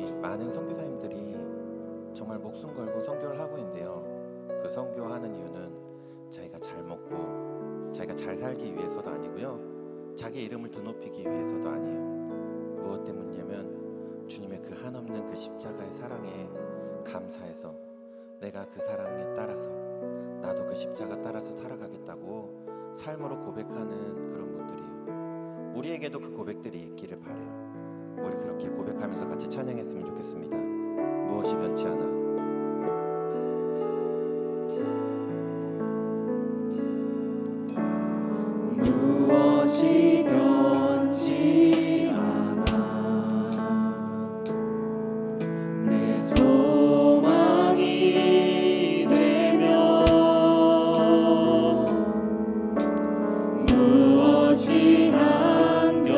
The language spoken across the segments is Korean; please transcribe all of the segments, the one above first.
우리 많은 선교사님들이 정말 목숨 걸고 선교를 하고 있는데요. 그 선교하는 이유는 자기가 잘 먹고 자기가 잘 살기 위해서도 아니고요, 자기 이름을 드높이기 위해서도 아니에요. 무엇 때문이냐면 주님의 그 한없는 그 십자가의 사랑에 감사해서 내가 그 사랑에 따라서 나도 그 십자가 따라서 살아가겠다고 삶으로 고백하는 그런 분들이에요. 우리에게도 그 고백들이 있기를 바라요. 우리 그렇게 고백하면서 같이 찬양했으면 좋겠습니다. 무엇이 변치 않아. 무엇이 변치 않아. 내 소망이 되며 무엇이 한결같아.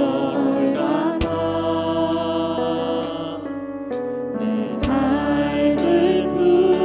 내 삶을 부르리.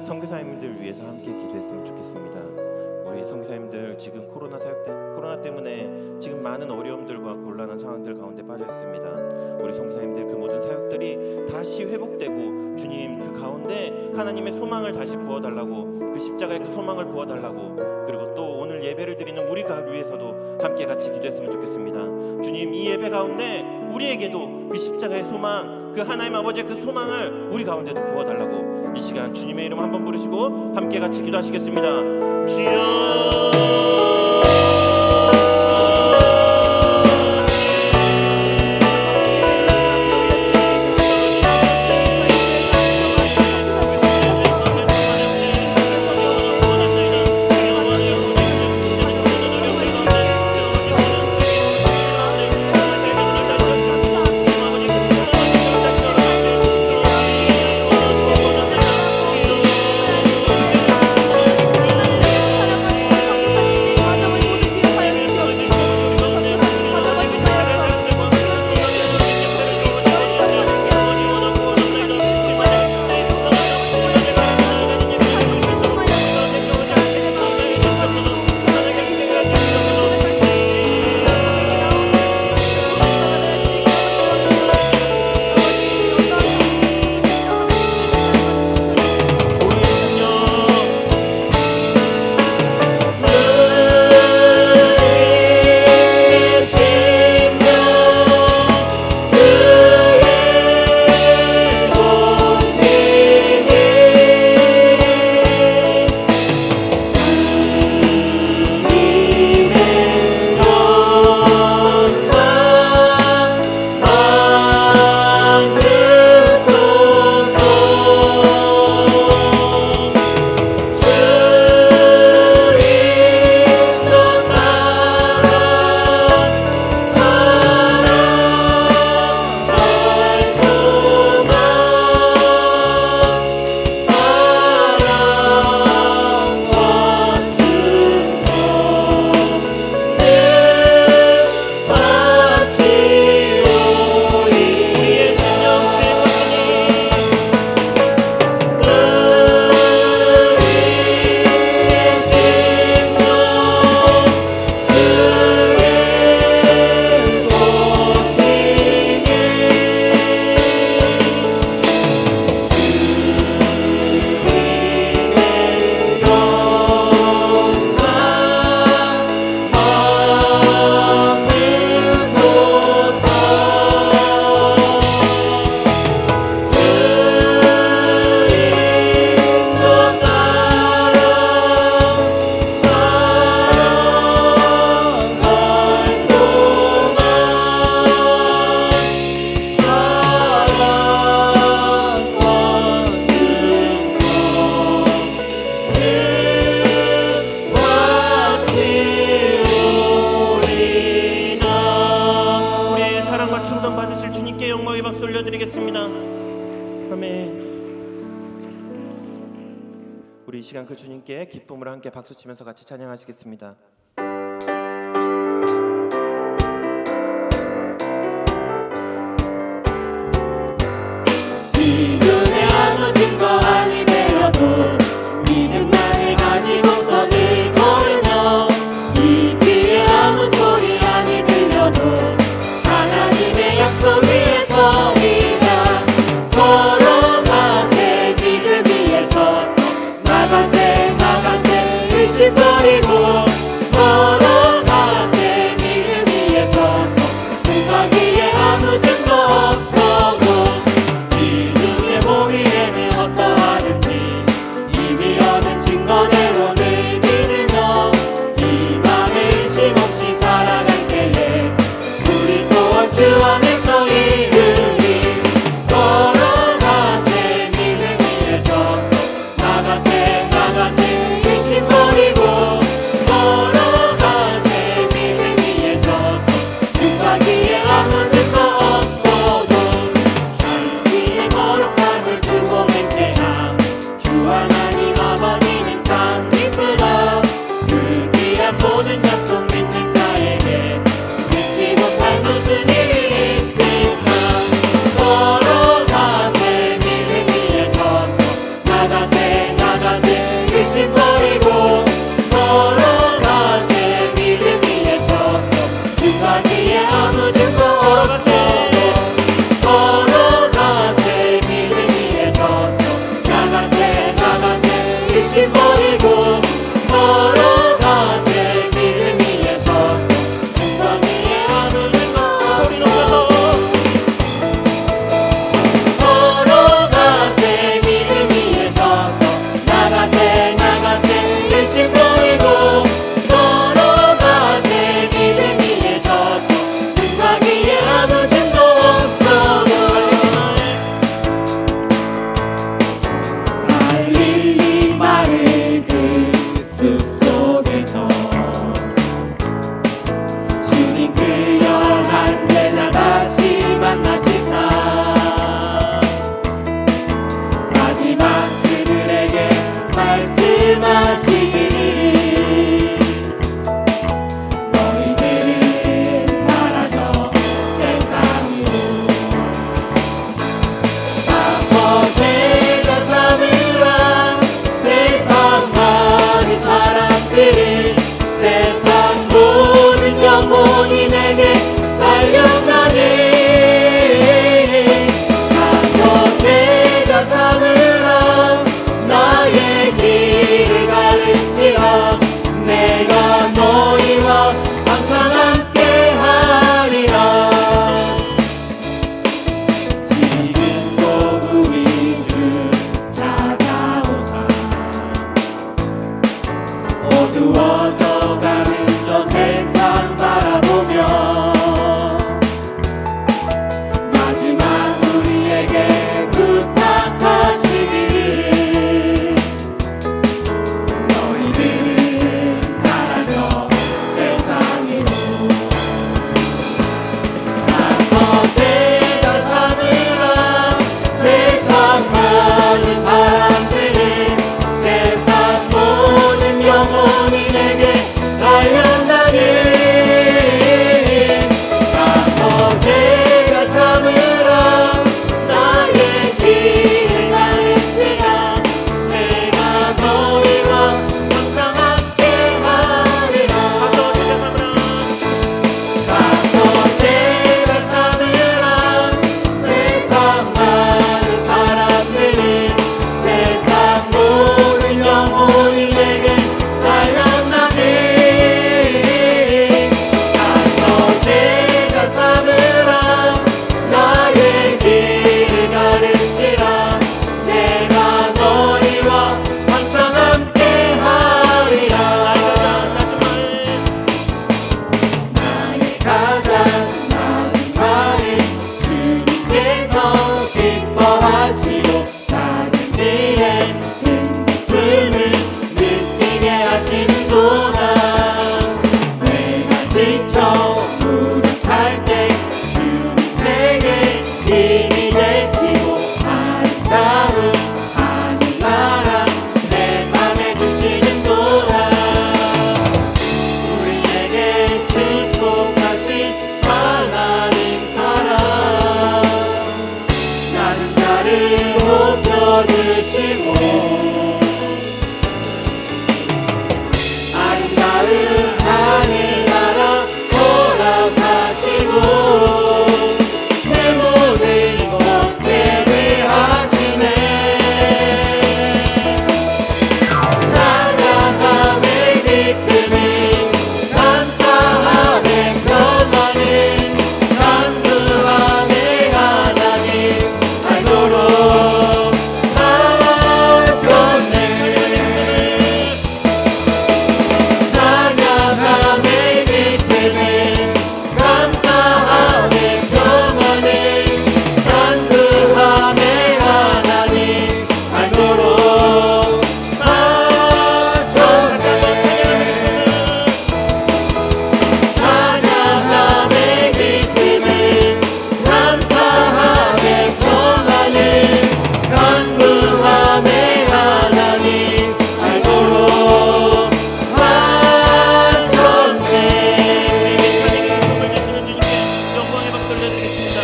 선교사님들 위해서 함께 기도했으면 좋겠습니다. 우리 선교사님들 지금 코로나 때문에 지금 많은 어려움들과 곤란한 상황들 가운데 빠져 있습니다. 우리 선교사님들 그 모든 사역들 것들이 다시 회복되고 주님 그 가운데 하나님의 소망을 다시 부어달라고, 그 십자가의 그 소망을 부어달라고, 그리고 또 오늘 예배를 드리는 우리가 위해서도 함께 같이 기도했으면 좋겠습니다. 주님, 이 예배 가운데 우리에게도 그 십자가의 소망, 그 하나님 아버지의 그 소망을 우리 가운데도 부어달라고 이 시간 주님의 이름 한번 부르시고 함께 같이 기도하시겠습니다. 주여 우리 이 시간 그 주님께 기쁨으로 함께 박수치면서 같이 찬양하시겠습니다. 이 눈에 아무 증거 아니 되어도 믿음만을 가지고서 늘 걸으며 이 귀에 아무 소리 아니 들려도 하나님의 약속 위에 서리라. 걸어가세 믿음 위에 서서 나가세 의심 버리고 하시고 작은 일에 큰 기쁨을 느끼게 하시는구나. 내가 지쳐 무력할 때 주님 내게 힘이 되시고 아름다운 하늘나라 내 맘에 주시는구나. 우리에게 축복하신 하나님 사랑 낮은 자를 높여주시고 아름다운 하늘나라 허락하시고 내 모든 것 예배하시네. 찬양함에 기쁨이 감사함에 평안이 간구함에 하나님 알도록 하셨네. 찬양함에 기쁨이 감사함에 평안이 간구함에 하나님 알도록 하셨네. 찬양함에 기쁨이 감사함에 평안이 간구함에 하나님 알도록 하셨네. 복을 주시는 주님께 영광의 박수를 드리겠습니다.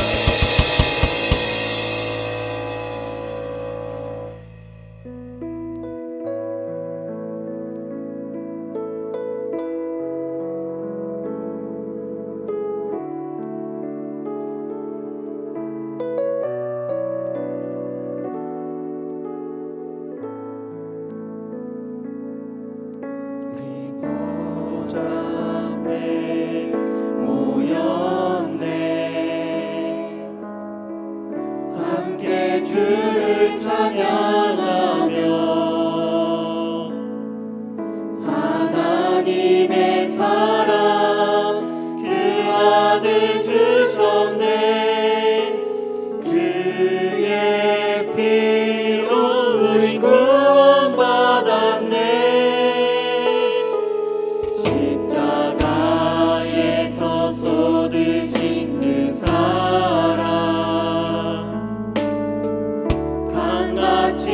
우리 보좌 앞에 모였네. 함께 주를 찬양하며 하나님의 사랑 그 아들 주셨네. 주의 피로 우리 구원받았네. 십자가에서 쏟으신 그 사랑 강같이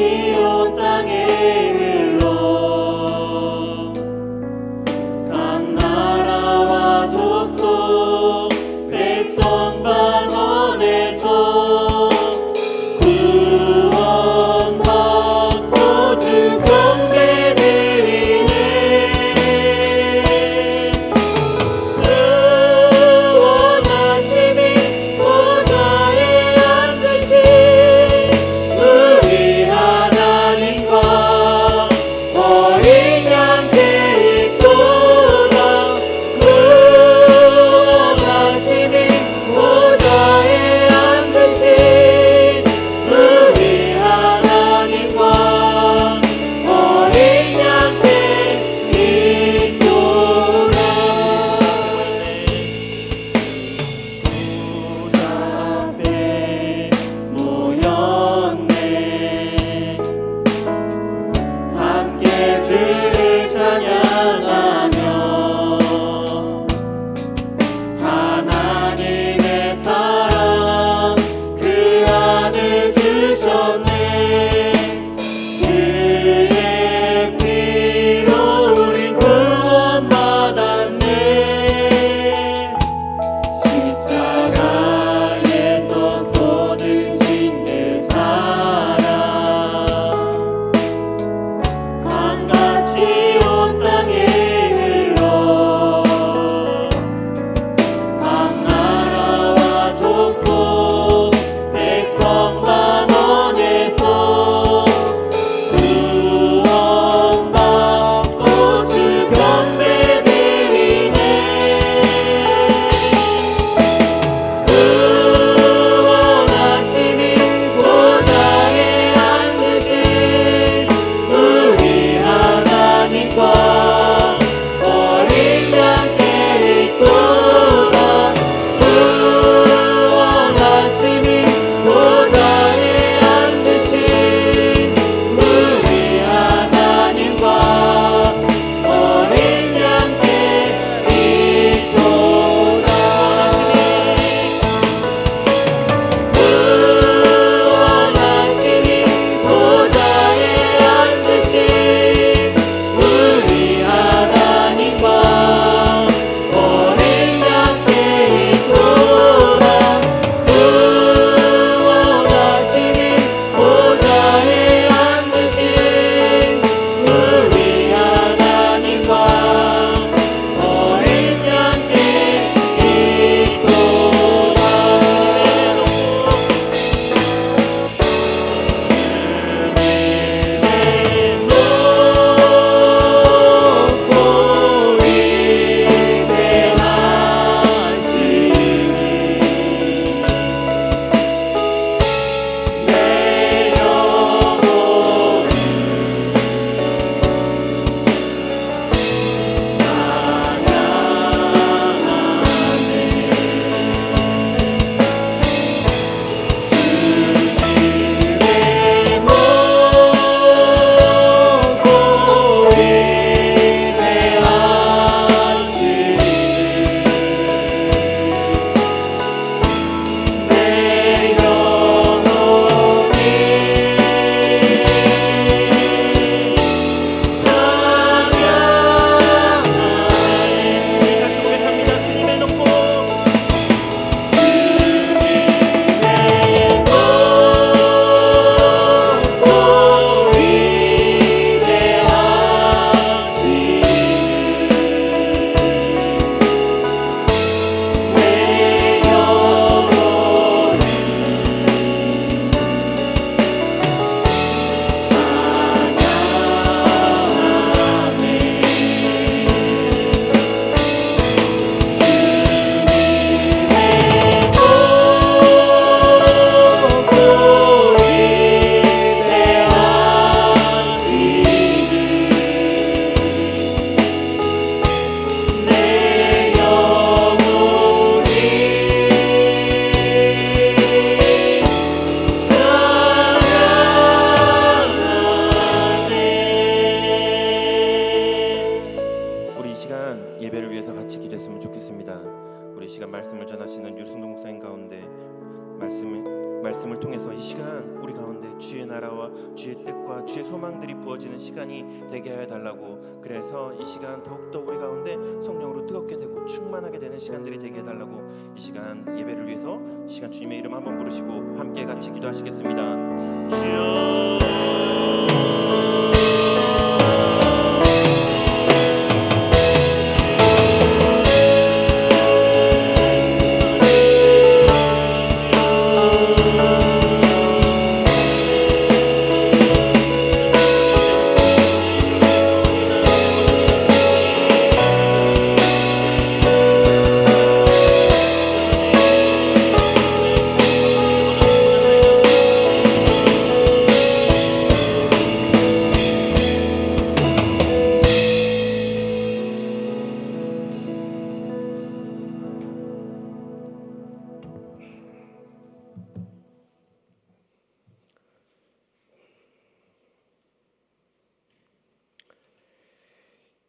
말씀을 통해서 이 시간 우리 가운데 주의 나라와 주의 뜻과 주의 소망들이 부어지는 시간이 되게 하여 달라고, 그래서 이 시간 더욱더 우리 가운데 성령으로 뜨겁게 되고 충만하게 되는 시간들이 되게 해달라고, 이 시간 예배를 위해서 이 시간 주님의 이름 한번 부르시고 함께 같이 기도하시겠습니다. 주여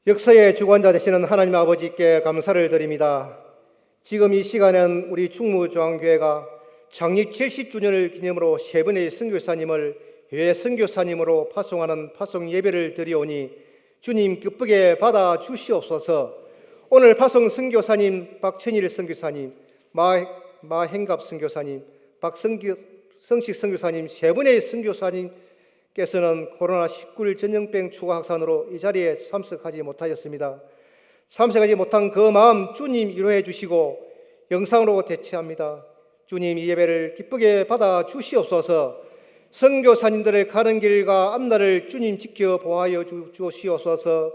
역사의 주관자 되시는 하나님 아버지께 감사를 드립니다. 지금 이 시간은 우리 충무중앙교회가 창립 70주년을 기념으로 세 분의 선교사님을 해외 선교사님으로 파송하는 파송 예배를 드리오니 주님 기쁘게 받아 주시옵소서. 오늘 파송 선교사님 박천일 선교사님, 마행갑 선교사님, 박성식 선교사님 세 분의 선교사님께서는 코로나19 전염병 추가 확산으로 이 자리에 참석하지 못하였습니다. 참석하지 못한 그 마음 주님 위로해 주시고 영상으로 대체합니다. 주님 이 예배를 기쁘게 받아 주시옵소서. 선교사님들의 가는 길과 앞날을 주님 지켜 보하여 주시옵소서.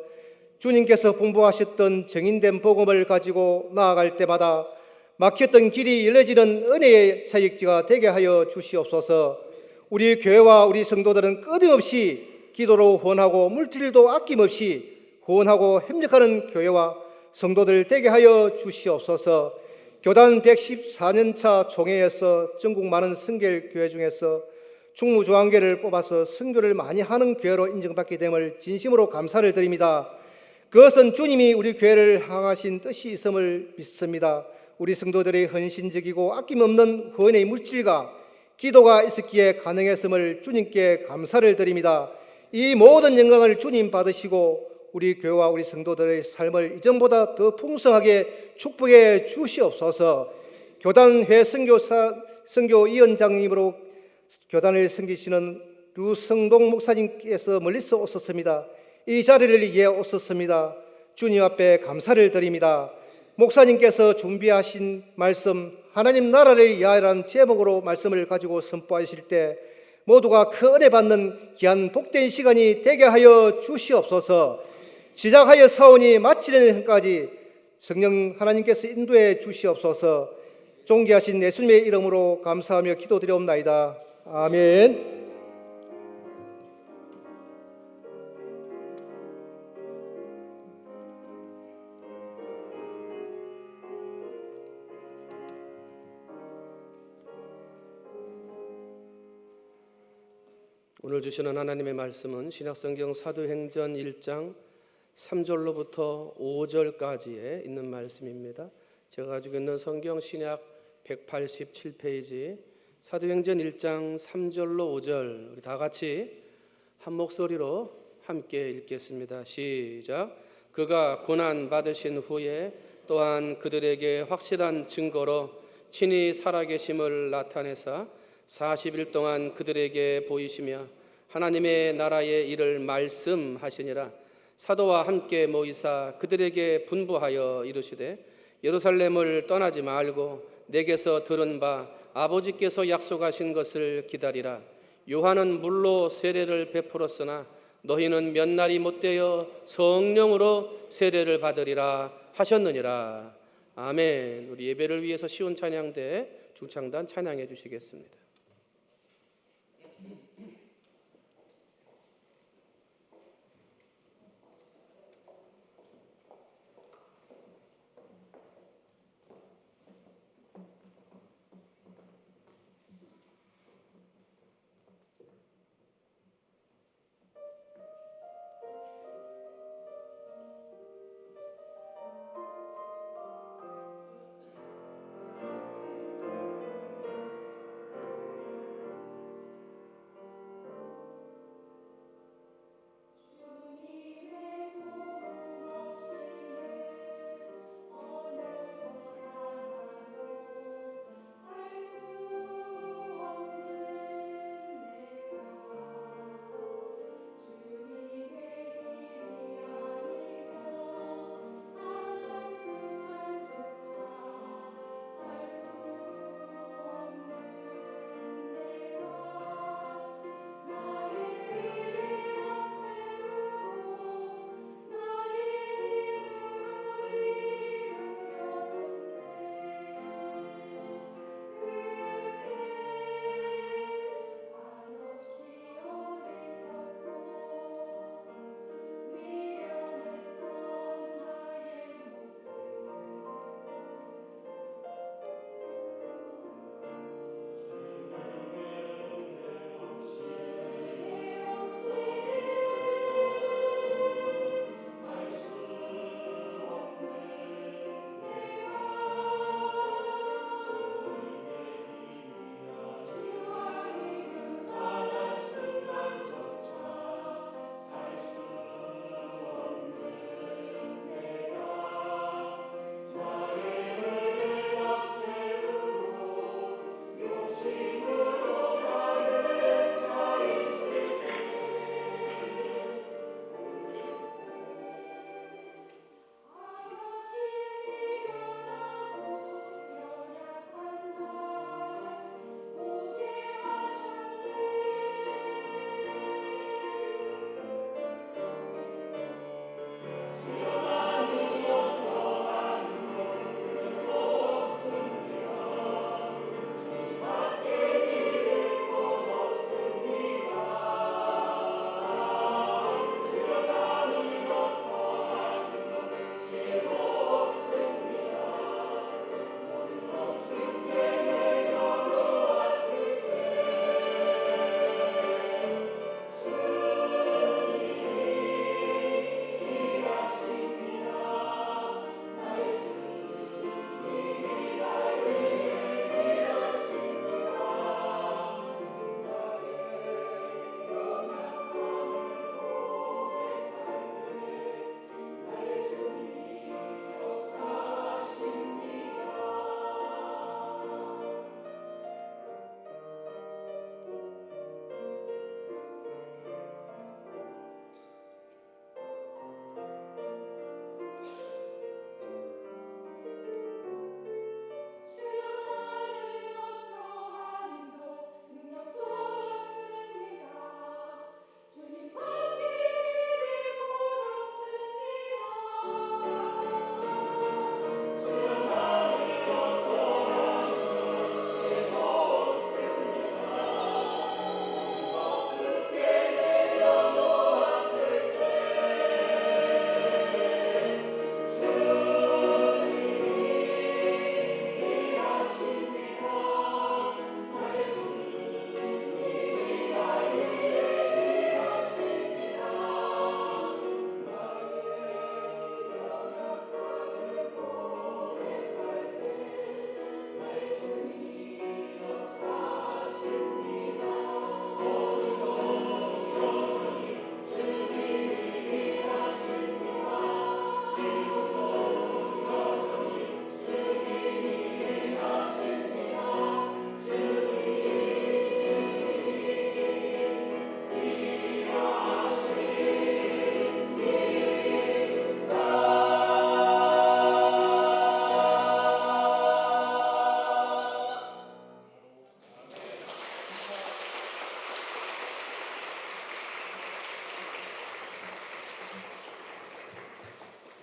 주님께서 분부하셨던 정인된 복음을 가지고 나아갈 때마다 막혔던 길이 열려지는 은혜의 사역지가 되게 하여 주시옵소서. 우리 교회와 우리 성도들은 끊임없이 기도로 후원하고 물질도 아낌없이 후원하고 협력하는 교회와 성도들 되게 하여 주시옵소서. 교단 114년차 총회에서 전국 많은 선교교회 중에서 충무중앙교회를 뽑아서 선교를 많이 하는 교회로 인정받게 됨을 진심으로 감사를 드립니다. 그것은 주님이 우리 교회를 향하신 뜻이 있음을 믿습니다. 우리 성도들의 헌신적이고 아낌없는 후원의 물질과 기도가 있었기에 가능했음을 주님께 감사를 드립니다. 이 모든 영광을 주님 받으시고 우리 교회와 우리 성도들의 삶을 이전보다 더 풍성하게 축복해 주시옵소서. 교단회 선교위원장님으로 교단을 섬기시는 류성동 목사님께서 멀리서 오셨습니다. 이 자리를 위해 오셨습니다. 주님 앞에 감사를 드립니다. 목사님께서 준비하신 말씀 하나님 나라를 위하여라는 제목으로 말씀을 가지고 선포하실 때 모두가 큰 은혜 받는 귀한 복된 시간이 되게 하여 주시옵소서. 시작하여 사오니 마치는 현까지 성령 하나님께서 인도해 주시옵소서. 존귀하신 예수님의 이름으로 감사하며 기도드리옵나이다. 아멘. 오늘 주시는 하나님의 말씀은 신약성경 사도행전 1장 3절로부터 5절까지에 있는 말씀입니다. 제가 가지고 있는 성경 신약 187페이지 사도행전 1장 3절로 5절 우리 다 같이 한 목소리로 함께 읽겠습니다. 시작. 그가 고난 받으신 후에 또한 그들에게 확실한 증거로 친히 살아계심을 나타내사 40일 동안 그들에게 보이시며 하나님의 나라의 일을 말씀하시니라. 사도와 함께 모이사 그들에게 분부하여 이르시되 예루살렘을 떠나지 말고 내게서 들은 바 아버지께서 약속하신 것을 기다리라. 요한은 물로 세례를 베풀었으나 너희는 몇 날이 못되어 성령으로 세례를 받으리라 하셨느니라. 아멘. 우리 예배를 위해서 시온 찬양대 중창단 찬양해 주시겠습니다.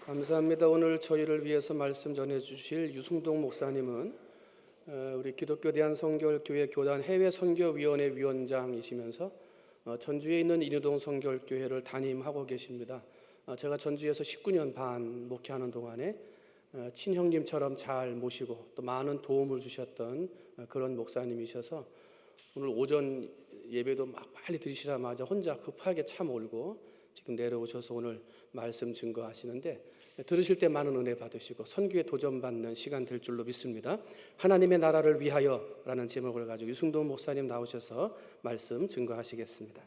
감사합니다. 오늘 저희를 위해서 말씀 전해주실 유승동 목사님은 우리 기독교 대한성결교회 교단 해외 선교위원회 위원장이시면서 전주에 있는 인유동 성결교회를 담임하고 계십니다. 제가 전주에서 19년 반 목회하는 동안에 친형님처럼 잘 모시고 또 많은 도움을 주셨던 그런 목사님이셔서 오늘 오전 예배도 막 빨리 드시자마자 혼자 급하게 차 몰고 지금 내려오셔서 오늘 말씀 증거하시는데 들으실 때 많은 은혜 받으시고 선교에 도전받는 시간 될 줄로 믿습니다. 하나님의 나라를 위하여라는 제목을 가지고 유승돈 목사님 나오셔서 말씀 증거하시겠습니다.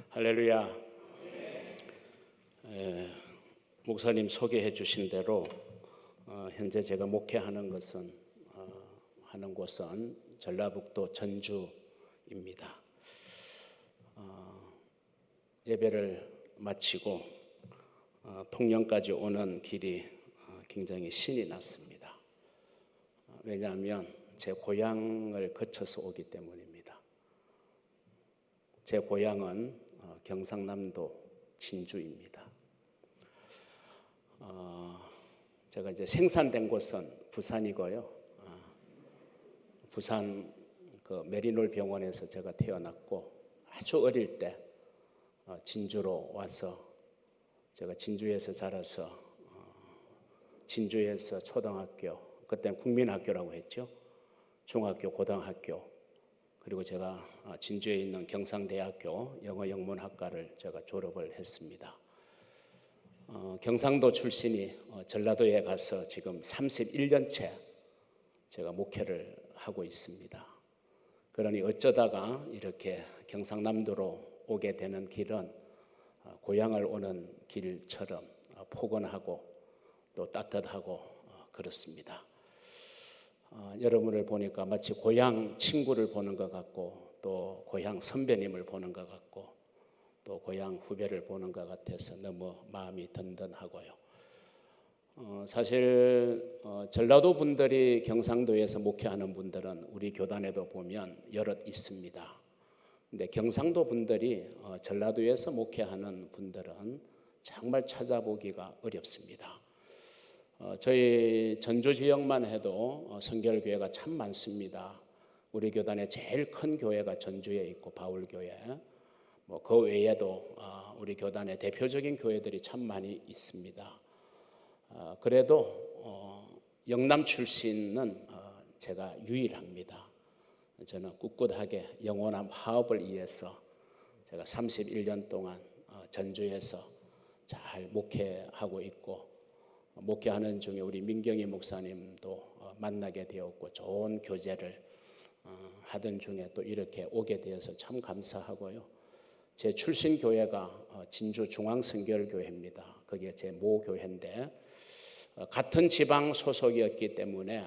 할렐루야. 목사님 소개해 주신 대로 현재 제가 목회하는 것은 하는 곳은 전라북도 전주입니다. 예배를 마치고 통영까지 오는 길이 굉장히 신이 났습니다. 왜냐하면 제 고향을 거쳐서 오기 때문입니다. 제 고향은 경상남도 진주입니다. 제가 이제 생산된 곳은 부산이고요. 부산 그 메리놀 병원에서 제가 태어났고 아주 어릴 때 진주로 와서 제가 진주에서 자라서 진주에서 초등학교, 그때는 국민학교라고 했죠. 중학교, 고등학교, 그리고 제가 진주에 있는 경상대학교 영어영문학과를 제가 졸업을 했습니다. 경상도 출신이 전라도에 가서 지금 31년째 제가 목회를 하고 있습니다. 그러니 어쩌다가 이렇게 경상남도로 오게 되는 길은 고향을 오는 길처럼 포근하고 또 따뜻하고 그렇습니다. 여러분을 보니까 마치 고향 친구를 보는 것 같고 또 고향 선배님을 보는 것 같고 또 고향 후배를 보는 것 같아서 너무 마음이 든든하고요. 사실 전라도 분들이 경상도에서 목회하는 분들은 우리 교단에도 보면 여럿 있습니다. 근데 경상도 분들이 전라도에서 목회하는 분들은 정말 찾아보기가 어렵습니다. 저희 전주 지역만 해도 성결교회가 참 많습니다. 우리 교단의 제일 큰 교회가 전주에 있고 바울교회, 그 외에도 우리 교단의 대표적인 교회들이 참 많이 있습니다. 그래도 영남 출신은 제가 유일합니다. 저는 꿋꿋하게 영원한 화합을 위해서 제가 31년 동안 전주에서 잘 목회하고 있고 목회하는 중에 우리 민경희 목사님도 만나게 되었고 좋은 교제를 하던 중에 또 이렇게 오게 되어서 참 감사하고요. 제 출신 교회가 진주 중앙성결교회입니다. 그게 제 모 교회인데 같은 지방 소속이었기 때문에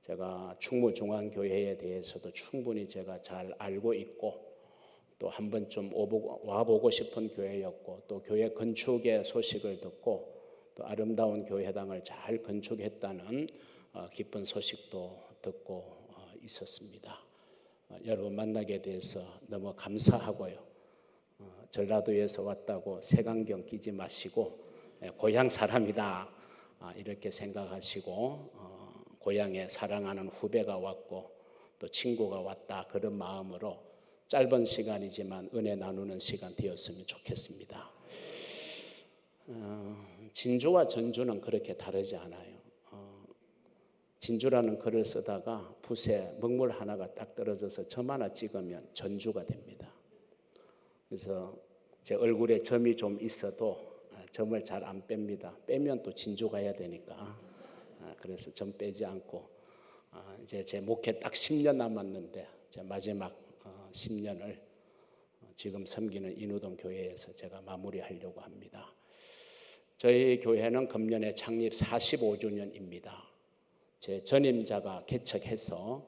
제가 충무중앙교회에 대해서도 충분히 제가 잘 알고 있고 또 한 번쯤 와보고 싶은 교회였고 또 교회 건축의 소식을 듣고 또 아름다운 교회당을 잘 건축했다는 기쁜 소식도 듣고 있었습니다. 여러분 만나게 돼서 너무 감사하고요. 전라도에서 왔다고 색안경 끼지 마시고 고향 사람이다 이렇게 생각하시고 고향에 사랑하는 후배가 왔고 또 친구가 왔다 그런 마음으로 짧은 시간이지만 은혜 나누는 시간 되었으면 좋겠습니다. 진주와 전주는 그렇게 다르지 않아요. 진주라는 글을 쓰다가 붓에 먹물 하나가 딱 떨어져서 점 하나 찍으면 전주가 됩니다. 그래서 제 얼굴에 점이 좀 있어도 점을 잘 안 뺍니다. 빼면 또 진주 가야 되니까. 그래서 점 빼지 않고 이제 제 목회 딱 10년 남았는데 제 마지막 10년을 지금 섬기는 인우동 교회에서 제가 마무리하려고 합니다. 저희 교회는 금년에 창립 45주년입니다. 제 전임자가 개척해서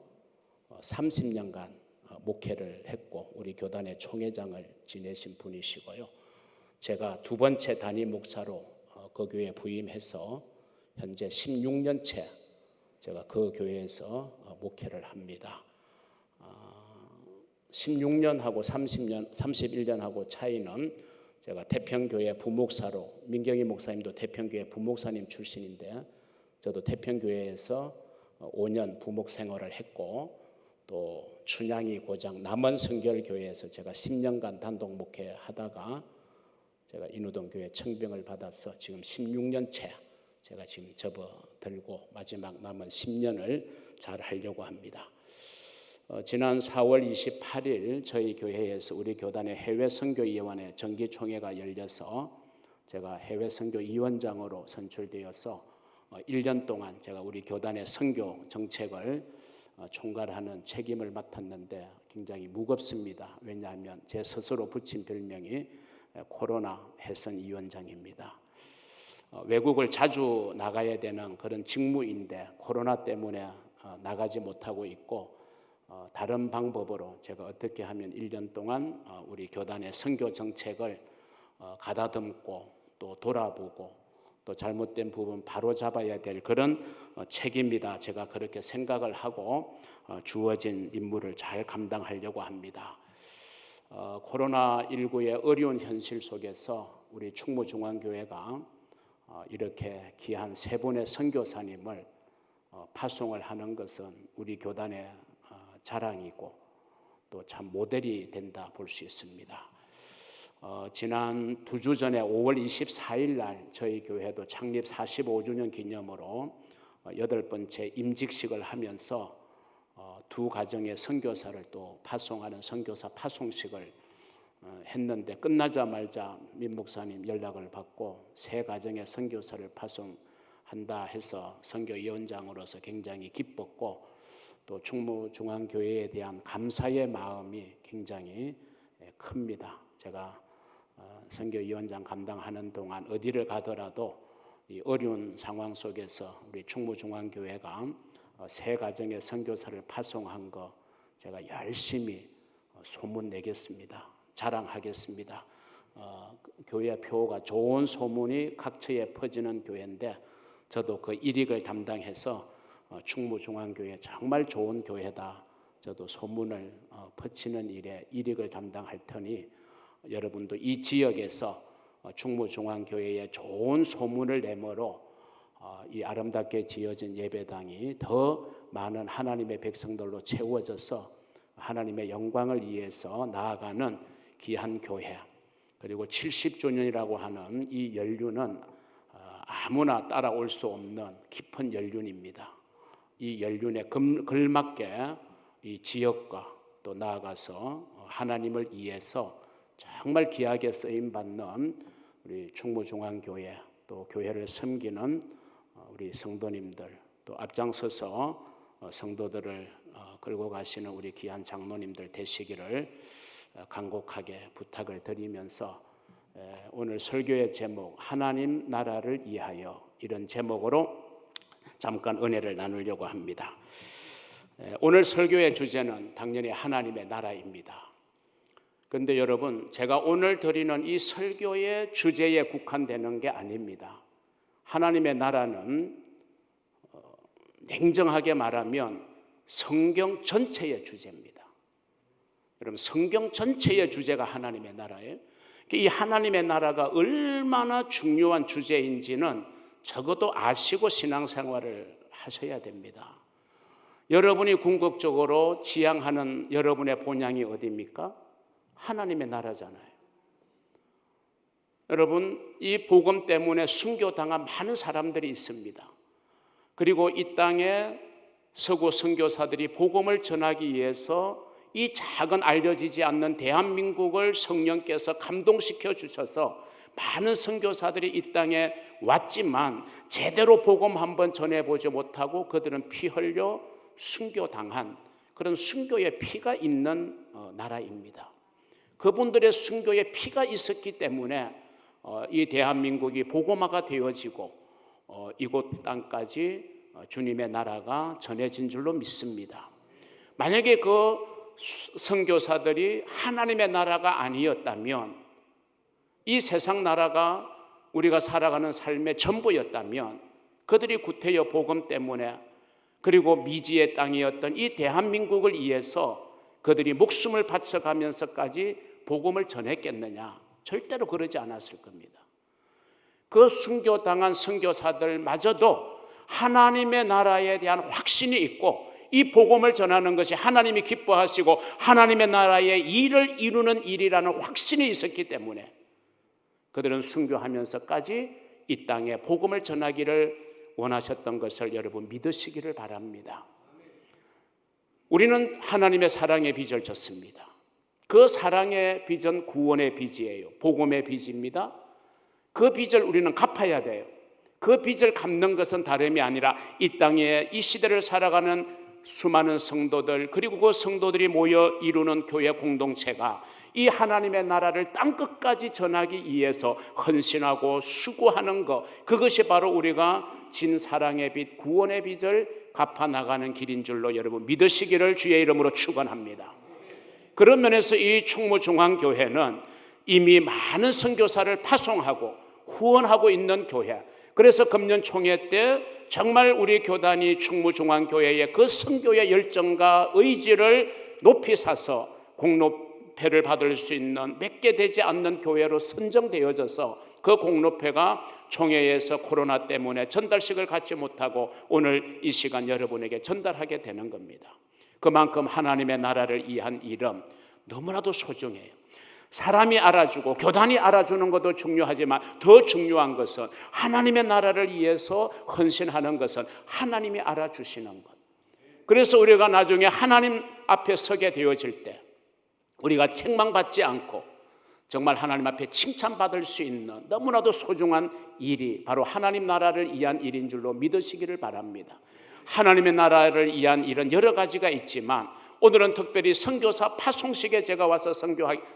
30년간 목회를 했고 우리 교단의 총회장을 지내신 분이시고요. 제가 두 번째 담임 목사로 그 교회에 부임해서 현재 16년째 제가 그 교회에서 목회를 합니다. 16년하고 31년하고 차이는 제가 태평교회 부목사로, 민경희 목사님도 태평교회 부목사님 출신인데 저도 태평교회에서 5년 부목 생활을 했고, 또 춘향이 고장 남원성결교회에서 제가 10년간 단독 목회하다가 제가 인우동교회 청병을 받아서 지금 16년째 제가 지금 접어들고 마지막 남은 10년을 잘 하려고 합니다. 지난 4월 28일 저희 교회에서 우리 교단의 해외 선교위원회 정기총회가 열려서 제가 해외 선교위원장으로 선출되어서 1년 동안 제가 우리 교단의 선교 정책을 총괄하는 책임을 맡았는데 굉장히 무겁습니다. 왜냐하면 제 스스로 붙인 별명이 코로나 해선위원장입니다. 외국을 자주 나가야 되는 그런 직무인데 코로나 때문에 나가지 못하고 있고, 다른 방법으로 제가 어떻게 하면 1년 동안 우리 교단의 선교 정책을 가다듬고 또 돌아보고 또 잘못된 부분 바로 잡아야 될 그런 책임이다, 제가 그렇게 생각을 하고 주어진 임무를 잘 감당하려고 합니다. 코로나19의 어려운 현실 속에서 우리 충무중앙교회가 이렇게 귀한 세 분의 선교사님을 파송을 하는 것은 우리 교단의 자랑이고 또 참 모델이 된다 볼 수 있습니다. 지난 2주 전에 5월 24일 날 저희 교회도 창립 45주년 기념으로 8번째 임직식을 하면서 두 가정의 선교사를 또 파송하는 선교사 파송식을 했는데, 끝나자마자 민 목사님 연락을 받고 세 가정의 선교사를 파송한다 해서 선교위원장으로서 굉장히 기뻤고, 또 충무중앙교회에 대한 감사의 마음이 굉장히 큽니다. 제가 선교위원장 감당하는 동안 어디를 가더라도 이 어려운 상황 속에서 우리 충무중앙교회가 세 가정의 선교사를 파송한 거 제가 열심히 소문 내겠습니다. 자랑하겠습니다. 교회 표가 좋은 소문이 각처에 퍼지는 교회인데 저도 그 일익을 담당해서 충무중앙교회 정말 좋은 교회다, 저도 소문을 퍼치는 일에 일익을 담당할 테니 여러분도 이 지역에서 충무중앙교회의 좋은 소문을 내므로 이 아름답게 지어진 예배당이 더 많은 하나님의 백성들로 채워져서 하나님의 영광을 위해서 나아가는 귀한 교회, 그리고 70주년이라고 하는 이 연륜은 아무나 따라올 수 없는 깊은 연륜입니다. 이 연륜에 걸맞게 이 지역과 또 나아가서 하나님을 위해서 정말 귀하게 쓰임받는 우리 충무중앙교회, 또 교회를 섬기는 우리 성도님들, 또 앞장서서 성도들을 끌고 가시는 우리 귀한 장로님들 되시기를 간곡하게 부탁을 드리면서 오늘 설교의 제목 하나님 나라를 위하여, 이런 제목으로 잠깐 은혜를 나누려고 합니다. 오늘 설교의 주제는 당연히 하나님의 나라입니다. 그런데 여러분, 제가 오늘 드리는 이 설교의 주제에 국한되는 게 아닙니다. 하나님의 나라는 냉정하게 말하면 성경 전체의 주제입니다. 여러분, 성경 전체의 주제가 하나님의 나라예요. 이 하나님의 나라가 얼마나 중요한 주제인지는 적어도 아시고 신앙생활을 하셔야 됩니다. 여러분이 궁극적으로 지향하는 여러분의 본향이 어디입니까? 하나님의 나라잖아요. 여러분, 이 복음 때문에 순교당한 많은 사람들이 있습니다. 그리고 이 땅에 서구 선교사들이 복음을 전하기 위해서 이 작은 알려지지 않는 대한민국을 성령께서 감동시켜 주셔서 많은 선교사들이 이 땅에 왔지만 제대로 복음 한번 전해보지 못하고 그들은 피 흘려 순교당한 그런 순교의 피가 있는 나라입니다. 그분들의 순교의 피가 있었기 때문에 이 대한민국이 복음화가 되어지고 이곳 땅까지 주님의 나라가 전해진 줄로 믿습니다. 만약에 그 선교사들이 하나님의 나라가 아니었다면, 이 세상 나라가 우리가 살아가는 삶의 전부였다면, 그들이 구태여 복음 때문에 그리고 미지의 땅이었던 이 대한민국을 위해서 그들이 목숨을 바쳐가면서까지 복음을 전했겠느냐? 절대로 그러지 않았을 겁니다. 그 순교당한 선교사들마저도 하나님의 나라에 대한 확신이 있고 이 복음을 전하는 것이 하나님이 기뻐하시고 하나님의 나라의 일을 이루는 일이라는 확신이 있었기 때문에 그들은 순교하면서까지 이 땅에 복음을 전하기를 원하셨던 것을 여러분 믿으시기를 바랍니다. 우리는 하나님의 사랑의 빚을 졌습니다. 그 사랑의 빚은 구원의 빚이에요. 복음의 빚입니다. 그 빚을 우리는 갚아야 돼요. 그 빚을 갚는 것은 다름이 아니라 이 땅에 이 시대를 살아가는 수많은 성도들 그리고 그 성도들이 모여 이루는 교회 공동체가 이 하나님의 나라를 땅끝까지 전하기 위해서 헌신하고 수고하는 것, 그것이 바로 우리가 진 사랑의 빚, 구원의 빚을 갚아나가는 길인 줄로 여러분 믿으시기를 주의 이름으로 축원합니다. 그런 면에서 이 충무중앙교회는 이미 많은 선교사를 파송하고 후원하고 있는 교회, 그래서 금년 총회 때 정말 우리 교단이 충무중앙교회의 그 선교의 열정과 의지를 높이 사서 공로패를 받을 수 있는 몇 개 되지 않는 교회로 선정되어져서 그 공로패가 총회에서 코로나 때문에 전달식을 갖지 못하고 오늘 이 시간 여러분에게 전달하게 되는 겁니다. 그만큼 하나님의 나라를 위한 일은 너무나도 소중해요. 사람이 알아주고 교단이 알아주는 것도 중요하지만 더 중요한 것은 하나님의 나라를 위해서 헌신하는 것은 하나님이 알아주시는 것. 그래서 우리가 나중에 하나님 앞에 서게 되어질 때 우리가 책망받지 않고 정말 하나님 앞에 칭찬받을 수 있는 너무나도 소중한 일이 바로 하나님 나라를 위한 일인 줄로 믿으시기를 바랍니다. 하나님의 나라를 위한 일은 여러 가지가 있지만 오늘은 특별히 선교사 파송식에 제가 와서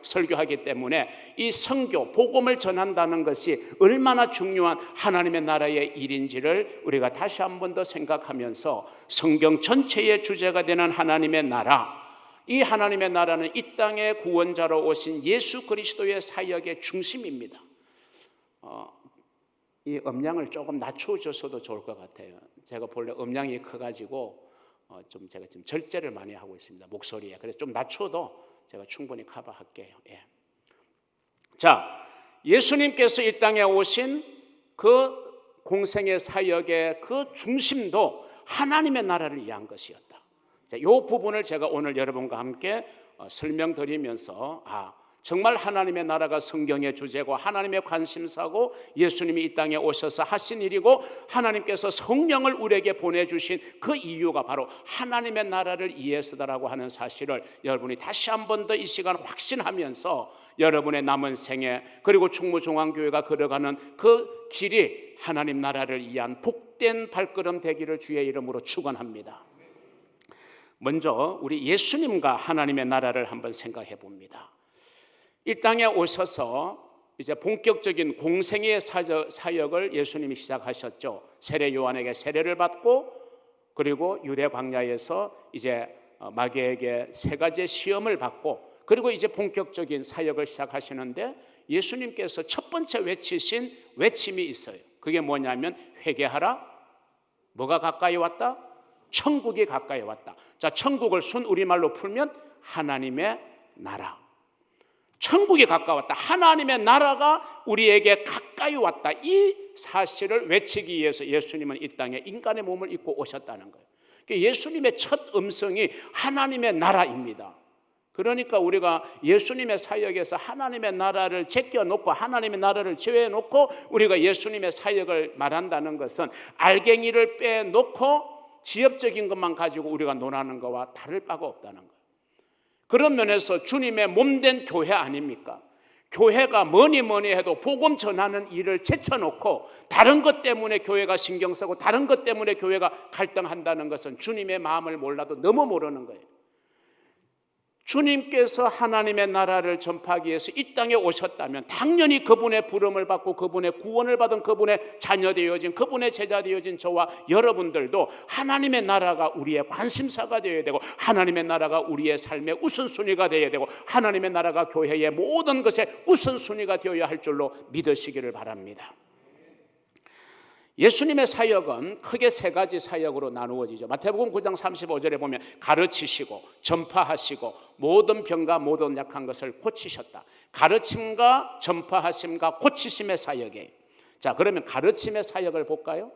설교하기 때문에 이 선교, 복음을 전한다는 것이 얼마나 중요한 하나님의 나라의 일인지를 우리가 다시 한 번 더 생각하면서 성경 전체의 주제가 되는 하나님의 나라, 이 하나님의 나라는 이 땅의 구원자로 오신 예수 그리스도의 사역의 중심입니다. 이 음량을 조금 낮춰주셔도 좋을 것 같아요. 제가 본래 음량이 커가지고 제가 지금 절제를 많이 하고 있습니다. 목소리에. 그래서 좀 낮춰도 제가 충분히 커버할게요. 예. 자, 예수님께서 이 땅에 오신 그 공생의 사역의 그 중심도 하나님의 나라를 위한 것이었다. 자, 이 부분을 제가 오늘 여러분과 함께 설명드리면서 정말 하나님의 나라가 성경의 주제고 하나님의 관심사고 예수님이 이 땅에 오셔서 하신 일이고 하나님께서 성령을 우리에게 보내주신 그 이유가 바로 하나님의 나라를 위해서다라고 하는 사실을 여러분이 다시 한 번 더 이 시간 확신하면서 여러분의 남은 생애 그리고 충무중앙교회가 걸어가는 그 길이 하나님 나라를 위한 복된 발걸음 되기를 주의 이름으로 축원합니다. 먼저 우리 예수님과 하나님의 나라를 한번 생각해 봅니다. 이 땅에 오셔서 이제 본격적인 공생의 사역을 예수님이 시작하셨죠. 세례 요한에게 세례를 받고 그리고 유대 광야에서 이제 마귀에게 세 가지의 시험을 받고 그리고 이제 본격적인 사역을 시작하시는데 예수님께서 첫 번째 외치신 외침이 있어요. 그게 뭐냐면 회개하라. 뭐가 가까이 왔다? 천국이 가까이 왔다. 자, 천국을 순 우리말로 풀면 하나님의 나라. 천국이 가까웠다. 하나님의 나라가 우리에게 가까이 왔다. 이 사실을 외치기 위해서 예수님은 이 땅에 인간의 몸을 입고 오셨다는 거예요. 예수님의 첫 음성이 하나님의 나라입니다. 그러니까 우리가 예수님의 사역에서 하나님의 나라를 제껴놓고 하나님의 나라를 제외해놓고 우리가 예수님의 사역을 말한다는 것은 알갱이를 빼놓고 지엽적인 것만 가지고 우리가 논하는 것과 다를 바가 없다는 거예요. 그런 면에서 주님의 몸된 교회 아닙니까? 교회가 뭐니 해도 복음 전하는 일을 제쳐놓고 다른 것 때문에 교회가 신경 쓰고 다른 것 때문에 교회가 갈등한다는 것은 주님의 마음을 몰라도 너무 모르는 거예요. 주님께서 하나님의 나라를 전파하기 위해서 이 땅에 오셨다면 당연히 그분의 부름을 받고 그분의 구원을 받은 그분의 자녀 되어진 그분의 제자 되어진 저와 여러분들도 하나님의 나라가 우리의 관심사가 되어야 되고 하나님의 나라가 우리의 삶의 우선순위가 되어야 되고 하나님의 나라가 교회의 모든 것의 우선순위가 되어야 할 줄로 믿으시기를 바랍니다. 예수님의 사역은 크게 세 가지 사역으로 나누어지죠. 마태복음 9장 35절에 보면 가르치시고 전파하시고 모든 병과 모든 약한 것을 고치셨다. 가르침과 전파하심과 고치심의 사역이에요. 자, 그러면 가르침의 사역을 볼까요?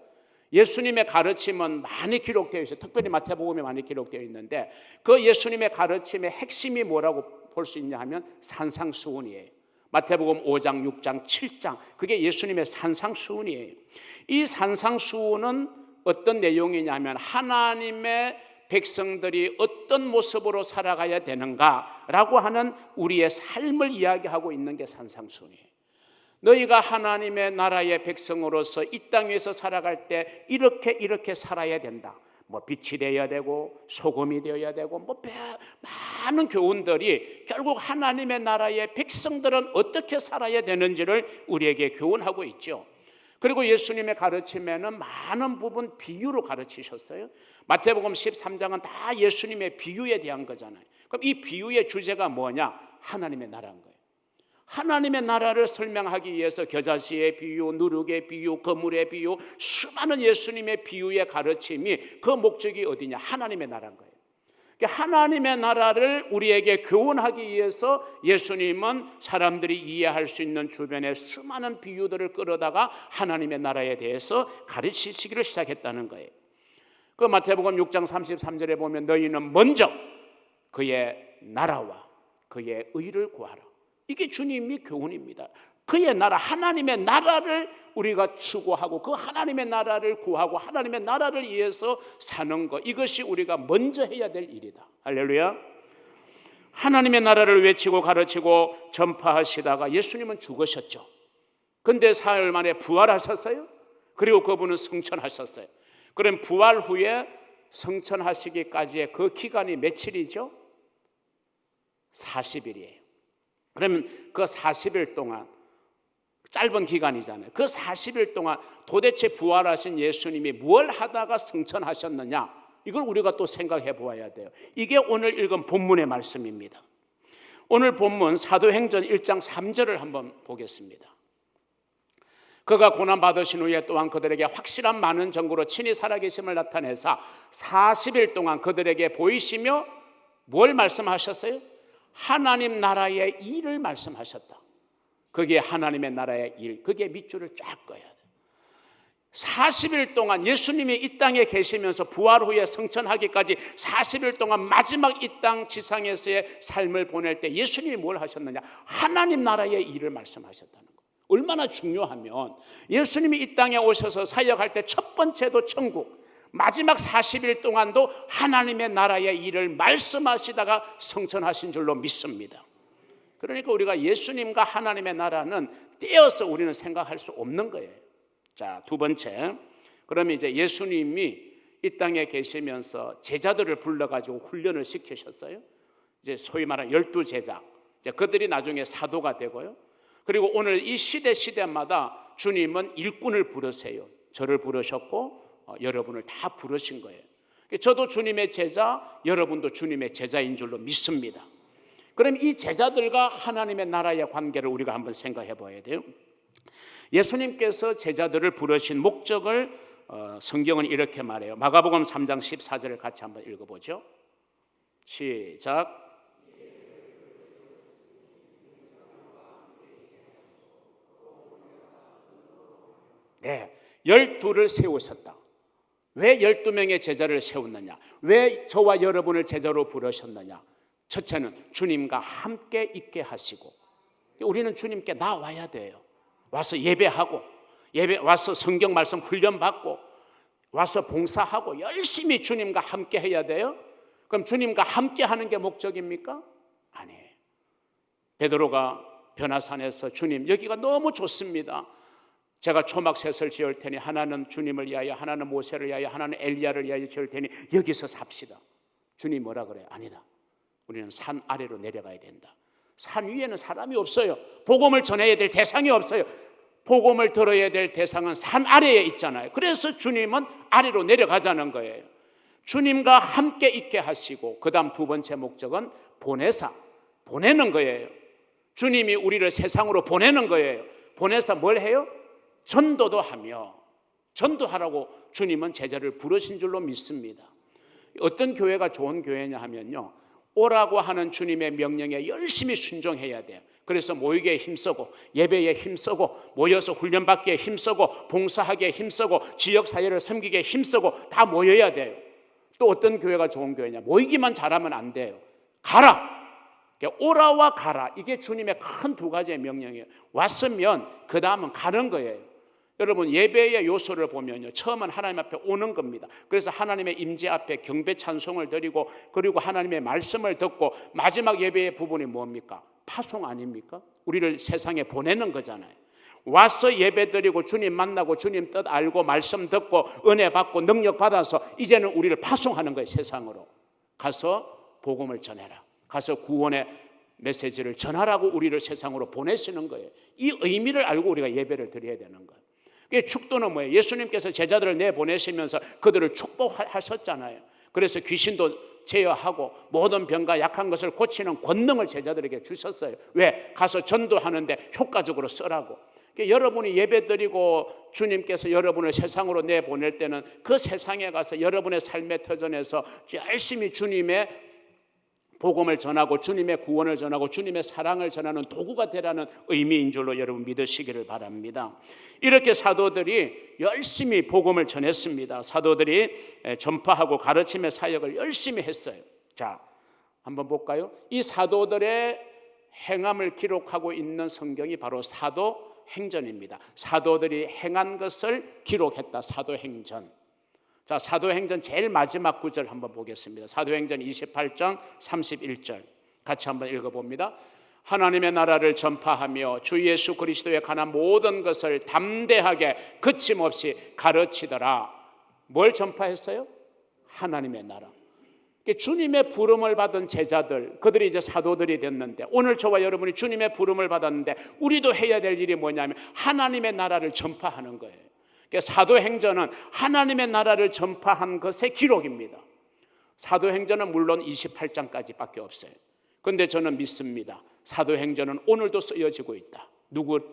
예수님의 가르침은 많이 기록되어 있어요. 특별히 마태복음에 많이 기록되어 있는데 그 예수님의 가르침의 핵심이 뭐라고 볼 수 있냐 하면 산상수훈이에요. 마태복음 5장, 6장, 7장 그게 예수님의 산상수훈이에요. 이 산상수훈은 어떤 내용이냐면 하나님의 백성들이 어떤 모습으로 살아가야 되는가라고 하는 우리의 삶을 이야기하고 있는 게 산상수훈이에요. 너희가 하나님의 나라의 백성으로서 이 땅에서 살아갈 때 이렇게 살아야 된다. 뭐 빛이 되어야 되고 소금이 되어야 되고 뭐 많은 교훈들이 결국 하나님의 나라의 백성들은 어떻게 살아야 되는지를 우리에게 교훈하고 있죠. 그리고 예수님의 가르침에는 많은 부분 비유로 가르치셨어요. 마태복음 13장은 다 예수님의 비유에 대한 거잖아요. 그럼 이 비유의 주제가 뭐냐? 하나님의 나라인 거예요. 하나님의 나라를 설명하기 위해서 겨자씨의 비유, 누룩의 비유, 거물의 비유, 수많은 예수님의 비유의 가르침이 그 목적이 어디냐? 하나님의 나라인 거예요. 하나님의 나라를 우리에게 교훈하기 위해서 예수님은 사람들이 이해할 수 있는 주변의 수많은 비유들을 끌어다가 하나님의 나라에 대해서 가르치시기를 시작했다는 거예요. 그 마태복음 6장 33절에 보면 너희는 먼저 그의 나라와 그의 의를 구하라. 이게 주님의 교훈입니다. 그의 나라, 하나님의 나라를 우리가 추구하고 그 하나님의 나라를 구하고 하나님의 나라를 위해서 사는 것, 이것이 우리가 먼저 해야 될 일이다. 할렐루야. 하나님의 나라를 외치고 가르치고 전파하시다가 예수님은 죽으셨죠. 근데 사흘 만에 부활하셨어요. 그리고 그분은 승천하셨어요. 그럼 부활 후에 승천하시기까지의 그 기간이 며칠이죠? 40일이에요. 그러면 그 40일 동안 짧은 기간이잖아요. 그 40일 동안 도대체 부활하신 예수님이 뭘 하다가 승천하셨느냐? 이걸 우리가 또 생각해 보아야 돼요. 이게 오늘 읽은 본문의 말씀입니다. 오늘 본문 사도행전 1장 3절을 한번 보겠습니다. 그가 고난받으신 후에 또한 그들에게 확실한 많은 증거로 친히 살아계심을 나타내사 40일 동안 그들에게 보이시며 뭘 말씀하셨어요? 하나님 나라의 일을 말씀하셨다. 그게 하나님의 나라의 일, 그게 밑줄을 쫙 그어야 돼. 40일 동안 예수님이 이 땅에 계시면서 부활 후에 승천하기까지 40일 동안 마지막 이 땅 지상에서의 삶을 보낼 때 예수님이 뭘 하셨느냐? 하나님 나라의 일을 말씀하셨다는 거. 얼마나 중요하면 예수님이 이 땅에 오셔서 사역할 때 첫 번째도 천국, 마지막 40일 동안도 하나님의 나라의 일을 말씀하시다가 승천하신 줄로 믿습니다. 그러니까 우리가 예수님과 하나님의 나라는 떼어서 우리는 생각할 수 없는 거예요. 자, 두 번째, 그러면 이제 예수님이 이 땅에 계시면서 제자들을 불러가지고 훈련을 시키셨어요. 이제 소위 말하는 12제자, 이제 그들이 나중에 사도가 되고요. 그리고 오늘 이 시대마다 주님은 일꾼을 부르세요. 저를 부르셨고 여러분을 다 부르신 거예요. 저도 주님의 제자, 여러분도 주님의 제자인 줄로 믿습니다. 그럼 이 제자들과 하나님의 나라의 관계를 우리가 한번 생각해 봐야 돼요. 예수님께서 제자들을 부르신 목적을 성경은 이렇게 말해요. 마가복음 3장 14절을 같이 한번 읽어보죠. 시작. 네, 12를 세우셨다. 왜 12명의 제자를 세웠느냐? 왜 저와 여러분을 제자로 부르셨느냐? 첫째는 주님과 함께 있게 하시고, 우리는 주님께 나와야 돼요. 와서 예배하고, 와서 성경 말씀 훈련받고, 와서 봉사하고 열심히 주님과 함께 해야 돼요. 그럼 주님과 함께 하는 게 목적입니까? 아니에요. 베드로가 변화산에서 주님, 여기가 너무 좋습니다. 제가 초막셋을 지을 테니 하나는 주님을 위하여, 하나는 모세를 위하여, 하나는 엘리야를 위하여 지을 테니 여기서 삽시다. 주님 뭐라 그래요? 아니다. 우리는 산 아래로 내려가야 된다. 산 위에는 사람이 없어요. 복음을 전해야 될 대상이 없어요. 복음을 들어야 될 대상은 산 아래에 있잖아요. 그래서 주님은 아래로 내려가자는 거예요. 주님과 함께 있게 하시고, 그 다음 두 번째 목적은 보내사, 보내는 거예요. 주님이 우리를 세상으로 보내는 거예요. 보내서 뭘 해요? 전도도 하며 전도하라고 주님은 제자를 부르신 줄로 믿습니다. 어떤 교회가 좋은 교회냐 하면요, 오라고 하는 주님의 명령에 열심히 순종해야 돼요. 그래서 모이기에 힘쓰고 예배에 힘쓰고 모여서 훈련받기에 힘쓰고 봉사하기에 힘쓰고 지역사회를 섬기기에 힘쓰고 다 모여야 돼요. 또 어떤 교회가 좋은 교회냐, 모이기만 잘하면 안 돼요. 가라! 오라와 가라, 이게 주님의 큰 두 가지의 명령이에요. 왔으면 그 다음은 가는 거예요. 여러분, 예배의 요소를 보면요, 처음은 하나님 앞에 오는 겁니다. 그래서 하나님의 임재 앞에 경배 찬송을 드리고, 그리고 하나님의 말씀을 듣고, 마지막 예배의 부분이 뭡니까? 파송 아닙니까? 우리를 세상에 보내는 거잖아요. 와서 예배 드리고 주님 만나고 주님 뜻 알고 말씀 듣고 은혜 받고 능력 받아서 이제는 우리를 파송하는 거예요. 세상으로 가서 복음을 전해라, 가서 구원의 메시지를 전하라고 우리를 세상으로 보내시는 거예요. 이 의미를 알고 우리가 예배를 드려야 되는 거예요. 축도는 뭐예요? 예수님께서 제자들을 내보내시면서 그들을 축복하셨잖아요. 그래서 귀신도 제어하고 모든 병과 약한 것을 고치는 권능을 제자들에게 주셨어요. 왜? 가서 전도하는데 효과적으로 쓰라고. 여러분이 예배드리고 주님께서 여러분을 세상으로 내보낼 때는 그 세상에 가서 여러분의 삶의 터전에서 열심히 주님의 복음을 전하고 주님의 구원을 전하고 주님의 사랑을 전하는 도구가 되라는 의미인 줄로 여러분 믿으시기를 바랍니다. 이렇게 사도들이 열심히 복음을 전했습니다. 사도들이 전파하고 가르침의 사역을 열심히 했어요. 자, 한번 볼까요? 이 사도들의 행함을 기록하고 있는 성경이 바로 사도행전입니다. 사도들이 행한 것을 기록했다. 사도행전. 자, 사도행전 제일 마지막 구절 한번 보겠습니다. 사도행전 28장 31절 같이 한번 읽어봅니다. 하나님의 나라를 전파하며 주 예수 그리스도에 관한 모든 것을 담대하게 거침없이 가르치더라. 뭘 전파했어요? 하나님의 나라. 주님의 부름을 받은 제자들, 그들이 이제 사도들이 됐는데, 오늘 저와 여러분이 주님의 부름을 받았는데 우리도 해야 될 일이 뭐냐면 하나님의 나라를 전파하는 거예요. 사도행전은 하나님의 나라를 전파한 것의 기록입니다. 사도행전은 물론 28장까지밖에 없어요. 그런데 저는 믿습니다. 사도행전은 오늘도 쓰여지고 있다. 누구를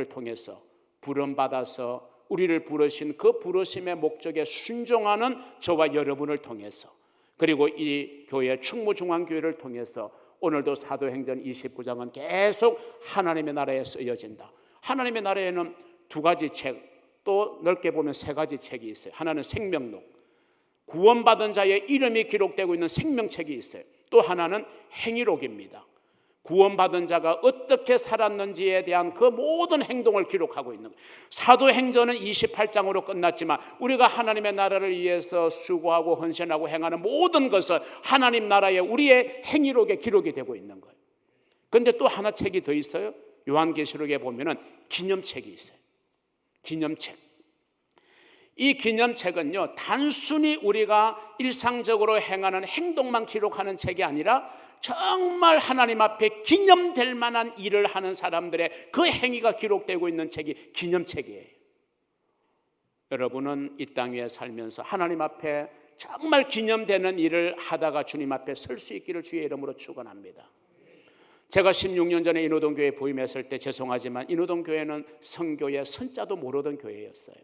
통해서? 부름받아서 우리를 부르신 그 부르심의 목적에 순종하는 저와 여러분을 통해서, 그리고 이 교회 충무중앙교회를 통해서 오늘도 사도행전 29장은 계속 하나님의 나라에 쓰여진다. 하나님의 나라에는 두 가지 책, 또 넓게 보면 세 가지 책이 있어요. 하나는 생명록, 구원받은 자의 이름이 기록되고 있는 생명책이 있어요. 또 하나는 행위록입니다. 구원받은 자가 어떻게 살았는지에 대한 그 모든 행동을 기록하고 있는 거예요. 사도행전은 28장으로 끝났지만 우리가 하나님의 나라를 위해서 수고하고 헌신하고 행하는 모든 것은 하나님 나라의 우리의 행위록에 기록이 되고 있는 거예요. 그런데 또 하나 책이 더 있어요. 요한계시록에 보면은 기념책이 있어요. 기념책. 이 기념책은요, 단순히 우리가 일상적으로 행하는 행동만 기록하는 책이 아니라 정말 하나님 앞에 기념될 만한 일을 하는 사람들의 그 행위가 기록되고 있는 책이 기념책이에요. 여러분은 이 땅 위에 살면서 하나님 앞에 정말 기념되는 일을 하다가 주님 앞에 설 수 있기를 주의 이름으로 축원합니다. 제가 16년 전에 인호동교회에 부임했을 때 죄송하지만 인호동교회는 선교의 선자도 모르던 교회였어요.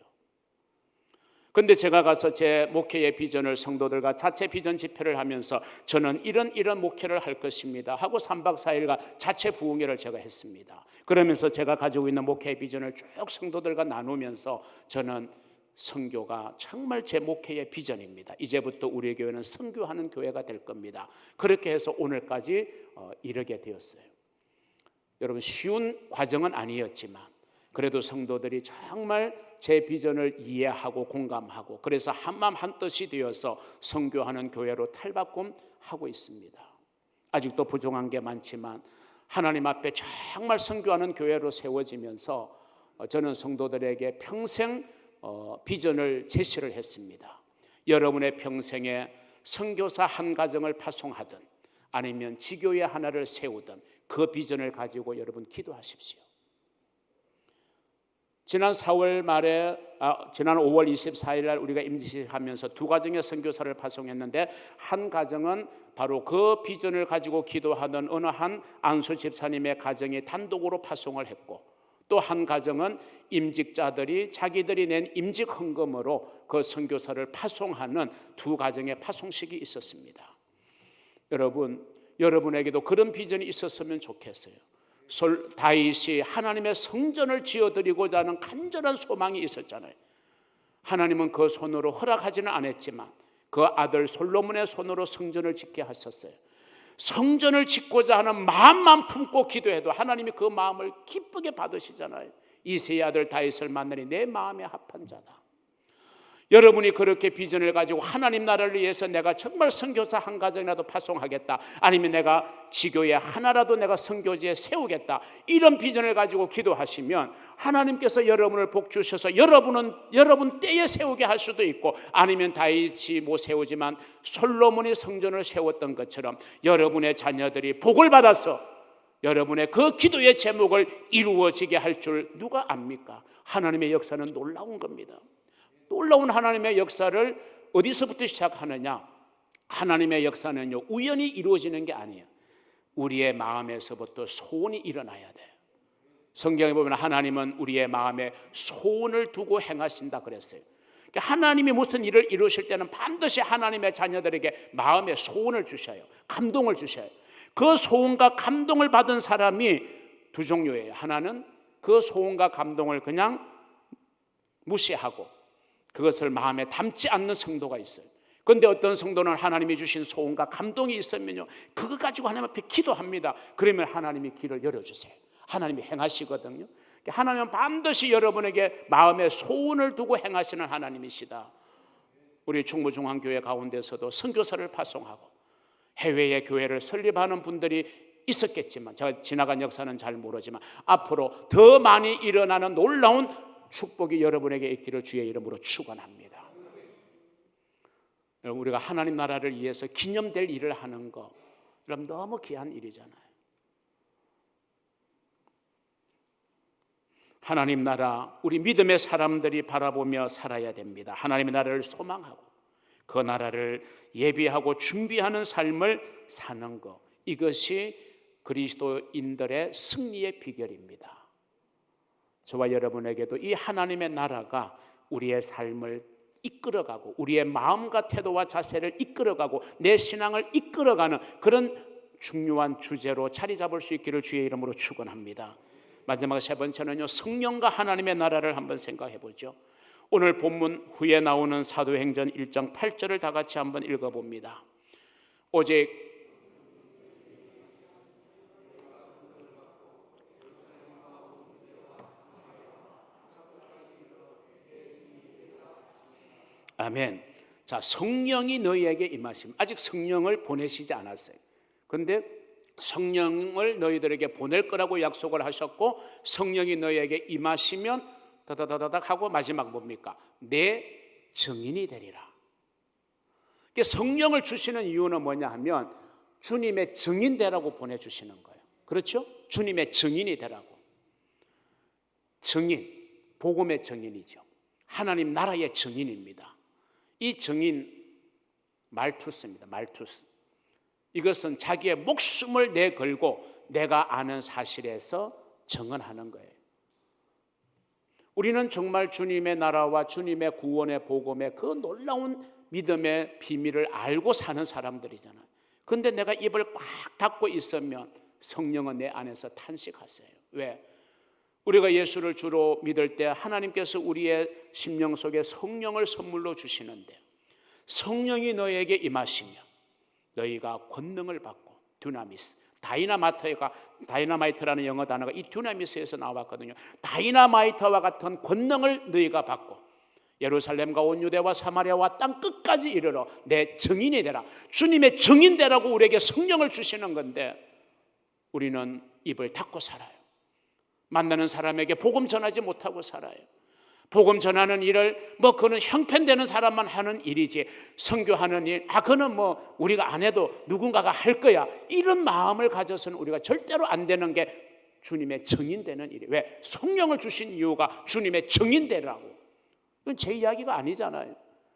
근데 제가 가서 제 목회의 비전을 성도들과 자체 비전 집회를 하면서 저는 이런 목회를 할 것입니다 하고 3박 4일간 자체 부흥회를 제가 했습니다. 그러면서 제가 가지고 있는 목회의 비전을 쭉 성도들과 나누면서 저는 선교가 정말 제 목회의 비전입니다. 이제부터 우리 교회는 선교하는 교회가 될 겁니다. 그렇게 해서 오늘까지 이르게 되었어요. 여러분, 쉬운 과정은 아니었지만 그래도 성도들이 정말 제 비전을 이해하고 공감하고 그래서 한마음 한뜻이 되어서 선교하는 교회로 탈바꿈하고 있습니다. 아직도 부족한 게 많지만 하나님 앞에 정말 선교하는 교회로 세워지면서 저는 성도들에게 평생 비전을 제시를 했습니다. 여러분의 평생에 선교사 한 가정을 파송하든 아니면 지교회 하나를 세우든 그 비전을 가지고 여러분 기도하십시오. 지난 4월 말에 지난 5월 24일 날 우리가 임시하면서 두 가정의 선교사를 파송했는데 한 가정은 바로 그 비전을 가지고 기도하던 어느 한 안수 집사님의 가정이 단독으로 파송을 했고 또 한 가정은 임직자들이 자기들이 낸 임직 헌금으로 그 선교사를 파송하는 두 가정의 파송식이 있었습니다. 여러분에게도 그런 비전이 있었으면 좋겠어요. 다윗이 하나님의 성전을 지어드리고자 하는 간절한 소망이 있었잖아요. 하나님은 그 손으로 허락하지는 않았지만 그 아들 솔로몬의 손으로 성전을 짓게 하셨어요. 성전을 짓고자 하는 마음만 품고 기도해도 하나님이 그 마음을 기쁘게 받으시잖아요. 이새의 아들 다윗을 만나니 내 마음에 합한 자다. 여러분이 그렇게 비전을 가지고 하나님 나라를 위해서 내가 정말 선교사 한 가정이라도 파송하겠다, 아니면 내가 지교회 하나라도 내가 선교지에 세우겠다, 이런 비전을 가지고 기도하시면 하나님께서 여러분을 복 주셔서 여러분 때에 세우게 할 수도 있고, 아니면 다윗이 못 세우지만 솔로몬이 성전을 세웠던 것처럼 여러분의 자녀들이 복을 받아서 여러분의 그 기도의 제목을 이루어지게 할 줄 누가 압니까? 하나님의 역사는 놀라운 겁니다. 놀라운 하나님의 역사를 어디서부터 시작하느냐? 하나님의 역사는요, 우연히 이루어지는 게 아니에요. 우리의 마음에서부터 소원이 일어나야 돼요. 성경에 보면 하나님은 우리의 마음에 소원을 두고 행하신다 그랬어요. 그러니까 하나님이 무슨 일을 이루실 때는 반드시 하나님의 자녀들에게 마음에 소원을 주셔요. 감동을 주셔요. 그 소원과 감동을 받은 사람이 두 종류예요. 하나는 그 소원과 감동을 그냥 무시하고 그것을 마음에 담지 않는 성도가 있어요. 그런데 어떤 성도는 하나님이 주신 소원과 감동이 있으면요, 그거 가지고 하나님 앞에 기도합니다. 그러면 하나님이 길을 열어주세요. 하나님이 행하시거든요. 하나님은 반드시 여러분에게 마음에 소원을 두고 행하시는 하나님이시다. 우리 충무중앙교회 가운데서도 선교사를 파송하고 해외의 교회를 설립하는 분들이 있었겠지만, 제가 지나간 역사는 잘 모르지만 앞으로 더 많이 일어나는 놀라운 축복이 여러분에게 있기를 주의 이름으로 축원합니다. 여러분, 우리가 하나님 나라를 위해서 기념될 일을 하는 거, 여러분 너무 귀한 일이잖아요. 하나님 나라, 우리 믿음의 사람들이 바라보며 살아야 됩니다. 하나님의 나라를 소망하고 그 나라를 예비하고 준비하는 삶을 사는 것, 이것이 그리스도인들의 승리의 비결입니다. 저와 여러분에게도 이 하나님의 나라가 우리의 삶을 이끌어가고 우리의 마음과 태도와 자세를 이끌어가고 내 신앙을 이끌어가는 그런 중요한 주제로 자리 잡을 수 있기를 주의 이름으로 축원합니다. 마지막 세 번째는요, 성령과 하나님의 나라를 한번 생각해 보죠. 오늘 본문 후에 나오는 사도행전 1장 8절을 다 같이 한번 읽어봅니다. 오직 아멘. 자, 성령이 너희에게 임하시면, 아직 성령을 보내시지 않았어요. 그런데 성령을 너희들에게 보낼 거라고 약속을 하셨고, 성령이 너희에게 임하시면 다다다다닥 하고 마지막 뭡니까? 내 증인이 되리라. 성령을 주시는 이유는 뭐냐 하면 주님의 증인 되라고 보내주시는 거예요. 그렇죠? 주님의 증인이 되라고. 증인, 복음의 증인이죠. 하나님 나라의 증인입니다. 이 증인 말투스입니다. 말투스. 이것은 자기의 목숨을 내걸고 내가 아는 사실에서 증언하는 거예요. 우리는 정말 주님의 나라와 주님의 구원의 복음의 그 놀라운 믿음의 비밀을 알고 사는 사람들이잖아요. 그런데 내가 입을 꽉 닫고 있으면 성령은 내 안에서 탄식하세요. 왜? 우리가 예수를 주로 믿을 때 하나님께서 우리의 심령 속에 성령을 선물로 주시는데, 성령이 너에게 임하시면 너희가 권능을 받고, 두나미스, 다이나마이트라는 영어 단어가 이 두나미스에서 나왔거든요. 다이나마이트와 같은 권능을 너희가 받고 예루살렘과 온 유대와 사마리아와 땅 끝까지 이르러 내 증인이 되라. 주님의 증인 되라고 우리에게 성령을 주시는 건데, 우리는 입을 닫고 살아요. 만나는 사람에게 복음 전하지 못하고 살아요. 복음 전하는 일을 그는 형편되는 사람만 하는 일이지, 선교하는 일, 그는 우리가 안 해도 누군가가 할 거야, 이런 마음을 가져서는 우리가 절대로 안 되는 게 주님의 증인되는 일이에요. 왜? 성령을 주신 이유가 주님의 증인되라고. 이건 제 이야기가 아니잖아요.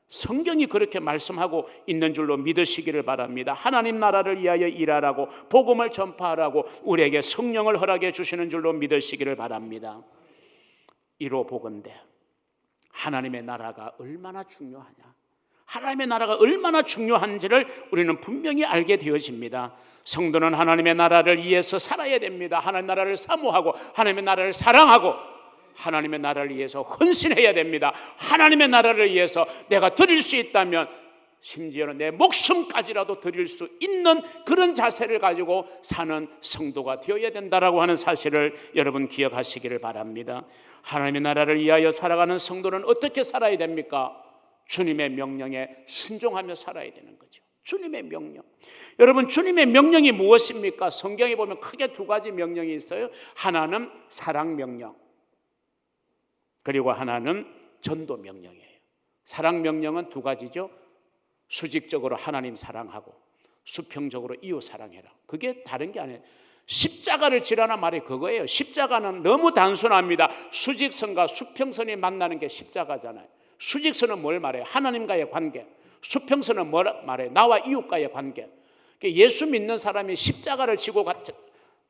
성경이 그렇게 말씀하고 있는 줄로 믿으시기를 바랍니다. 하나님 나라를 위하여 일하라고, 복음을 전파하라고 우리에게 성령을 허락해 주시는 줄로 믿으시기를 바랍니다. 이로 보건대 하나님의 나라가 얼마나 중요하냐, 하나님의 나라가 얼마나 중요한지를 우리는 분명히 알게 되어집니다. 성도는 하나님의 나라를 위해서 살아야 됩니다. 하나님의 나라를 사모하고 하나님의 나라를 사랑하고 하나님의 나라를 위해서 헌신해야 됩니다. 하나님의 나라를 위해서 내가 드릴 수 있다면 심지어는 내 목숨까지라도 드릴 수 있는 그런 자세를 가지고 사는 성도가 되어야 된다라고 하는 사실을 여러분 기억하시기를 바랍니다. 하나님의 나라를 위하여 살아가는 성도는 어떻게 살아야 됩니까? 주님의 명령에 순종하며 살아야 되는 거죠. 주님의 명령. 여러분, 주님의 명령이 무엇입니까? 성경에 보면 크게 두 가지 명령이 있어요. 하나는 사랑 명령, 그리고 하나는 전도 명령이에요. 사랑 명령은 두 가지죠. 수직적으로 하나님 사랑하고 수평적으로 이웃 사랑해라. 그게 다른 게 아니에요. 십자가를 지라는 말이 그거예요. 십자가는 너무 단순합니다. 수직선과 수평선이 만나는 게 십자가잖아요. 수직선은 뭘 말해요? 하나님과의 관계. 수평선은 뭘 말해요? 나와 이웃과의 관계. 예수 믿는 사람이 십자가를 지고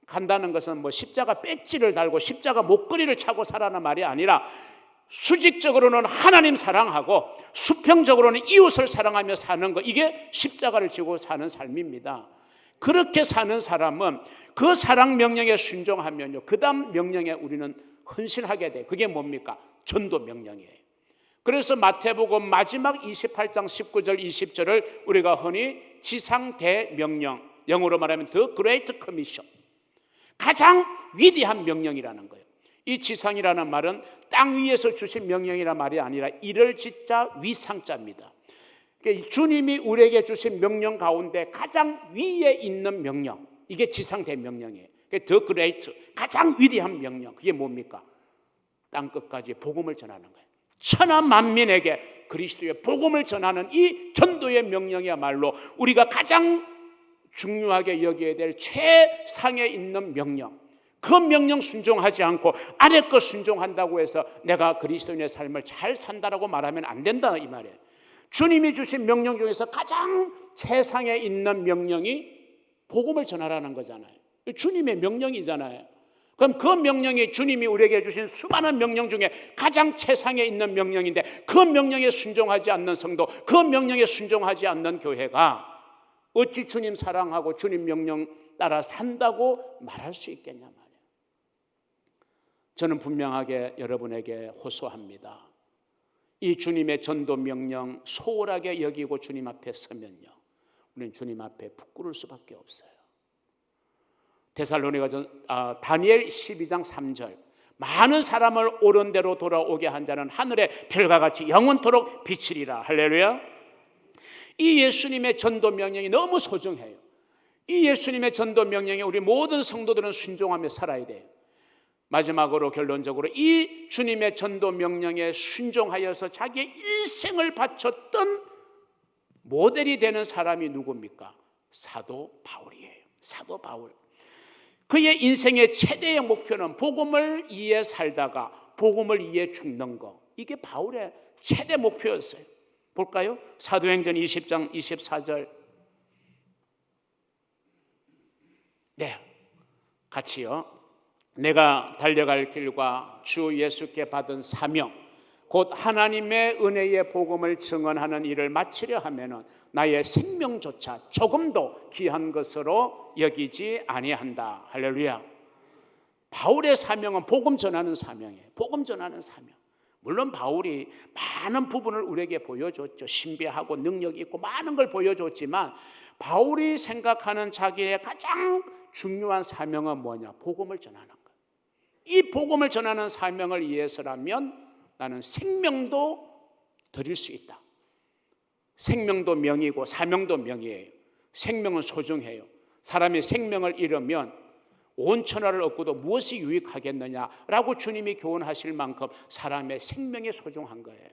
간다는 것은 뭐 십자가 배지를 달고 십자가 목걸이를 차고 살라는 말이 아니라 수직적으로는 하나님 사랑하고 수평적으로는 이웃을 사랑하며 사는 것, 이게 십자가를 지고 사는 삶입니다. 그렇게 사는 사람은 그 사랑 명령에 순종하면요, 그 다음 명령에 우리는 헌신하게 돼. 그게 뭡니까? 전도 명령이에요. 그래서 마태복음 마지막 28장 19절 20절을 우리가 흔히 지상대명령, 영어로 말하면 The Great Commission, 가장 위대한 명령이라는 거예요. 이 지상이라는 말은 땅 위에서 주신 명령이란 말이 아니라 이를 짓자 위상자입니다. 그러니까 주님이 우리에게 주신 명령 가운데 가장 위에 있는 명령, 이게 지상대명령이에요. The Great, 가장 위대한 명령, 그게 뭡니까? 땅 끝까지 복음을 전하는 거예요. 천하 만민에게 그리스도의 복음을 전하는 이 전도의 명령이야말로 우리가 가장 중요하게 여겨야 될 최상에 있는 명령. 그 명령 순종하지 않고 아래 것 순종한다고 해서 내가 그리스도인의 삶을 잘 산다라고 말하면 안 된다, 이 말이에요. 주님이 주신 명령 중에서 가장 최상에 있는 명령이 복음을 전하라는 거잖아요. 주님의 명령이잖아요. 그럼 그 명령이 주님이 우리에게 주신 수많은 명령 중에 가장 최상에 있는 명령인데, 그 명령에 순종하지 않는 성도, 그 명령에 순종하지 않는 교회가 어찌 주님 사랑하고 주님 명령 따라 산다고 말할 수 있겠냐 말이에요. 저는 분명하게 여러분에게 호소합니다. 이 주님의 전도 명령 소홀하게 여기고 주님 앞에 서면요, 우리는 주님 앞에 부끄러울 수밖에 없어요. 다니엘 12장 3절, 많은 사람을 옳은 대로 돌아오게 한 자는 하늘의 별과 같이 영원토록 비치리라. 할렐루야. 이 예수님의 전도 명령이 너무 소중해요. 이 예수님의 전도 명령에 우리 모든 성도들은 순종하며 살아야 돼요. 마지막으로 결론적으로 이 주님의 전도 명령에 순종하여서 자기의 일생을 바쳤던 모델이 되는 사람이 누굽니까? 사도 바울이에요. 사도 바울. 그의 인생의 최대의 목표는 복음을 위해 살다가 복음을 위해 죽는 것. 이게 바울의 최대 목표였어요. 볼까요? 사도행전 20장 24절. 네, 같이요. 내가 달려갈 길과 주 예수께 받은 사명, 곧 하나님의 은혜의 복음을 증언하는 일을 마치려 하면은 나의 생명조차 조금도 귀한 것으로 여기지 아니한다. 할렐루야. 바울의 사명은 복음 전하는 사명이에요. 복음 전하는 사명. 물론 바울이 많은 부분을 우리에게 보여줬죠. 신비하고 능력 있고 많은 걸 보여줬지만 바울이 생각하는 자기의 가장 중요한 사명은 뭐냐? 복음을 전하는 거예요. 이 복음을 전하는 사명을 위해서라면 나는 생명도 드릴 수 있다. 생명도 명이고 사명도 명이에요. 생명은 소중해요. 사람이 생명을 잃으면 온 천하를 얻고도 무엇이 유익하겠느냐라고 주님이 교훈하실 만큼 사람의 생명이 소중한 거예요.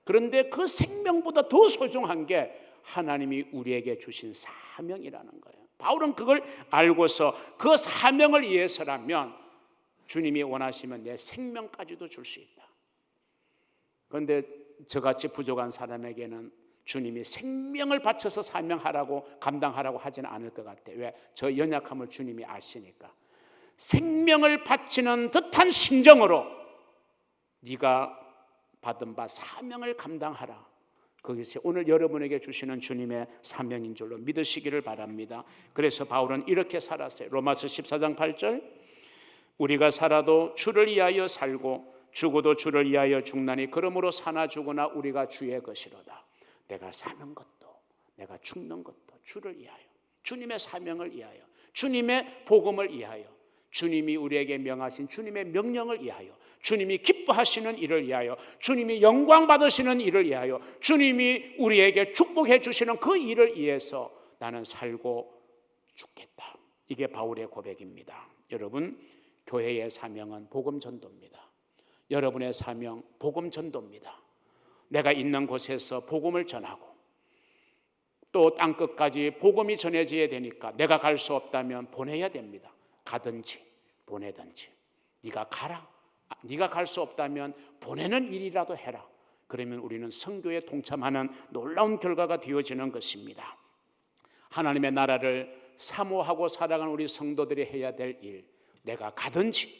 그런데 그 생명보다 더 소중한 게 하나님이 우리에게 주신 사명이라는 거예요. 바울은 그걸 알고서 그 사명을 위해서라면 주님이 원하시면 내 생명까지도 줄 수 있다. 그런데 저같이 부족한 사람에게는 주님이 생명을 바쳐서 사명하라고 감당하라고 하지는 않을 것 같아요. 왜? 저 연약함을 주님이 아시니까. 생명을 바치는 듯한 심정으로 네가 받은 바 사명을 감당하라. 그것이 오늘 여러분에게 주시는 주님의 사명인 줄로 믿으시기를 바랍니다. 그래서 바울은 이렇게 살았어요. 로마서 14장 8절, 우리가 살아도 주를 위하여 살고 죽어도 주를 위하여 죽나니 그러므로 사나 죽으나 우리가 주의 것이로다. 내가 사는 것도 내가 죽는 것도 주를 위하여, 주님의 사명을 위하여, 주님의 복음을 위하여, 주님이 우리에게 명하신 주님의 명령을 위하여, 주님이 기뻐하시는 일을 위하여, 주님이 영광 받으시는 일을 위하여, 주님이 우리에게 축복해 주시는 그 일을 위해서 나는 살고 죽겠다. 이게 바울의 고백입니다. 여러분, 교회의 사명은 복음 전도입니다. 여러분의 사명 복음 전도입니다. 내가 있는 곳에서 복음을 전하고 또 땅끝까지 복음이 전해져야 되니까 내가 갈 수 없다면 보내야 됩니다. 가든지 보내든지. 네가 가라. 네가 갈 수 없다면 보내는 일이라도 해라. 그러면 우리는 선교에 동참하는 놀라운 결과가 되어지는 것입니다. 하나님의 나라를 사모하고 살아가는 우리 성도들이 해야 될 일, 내가 가든지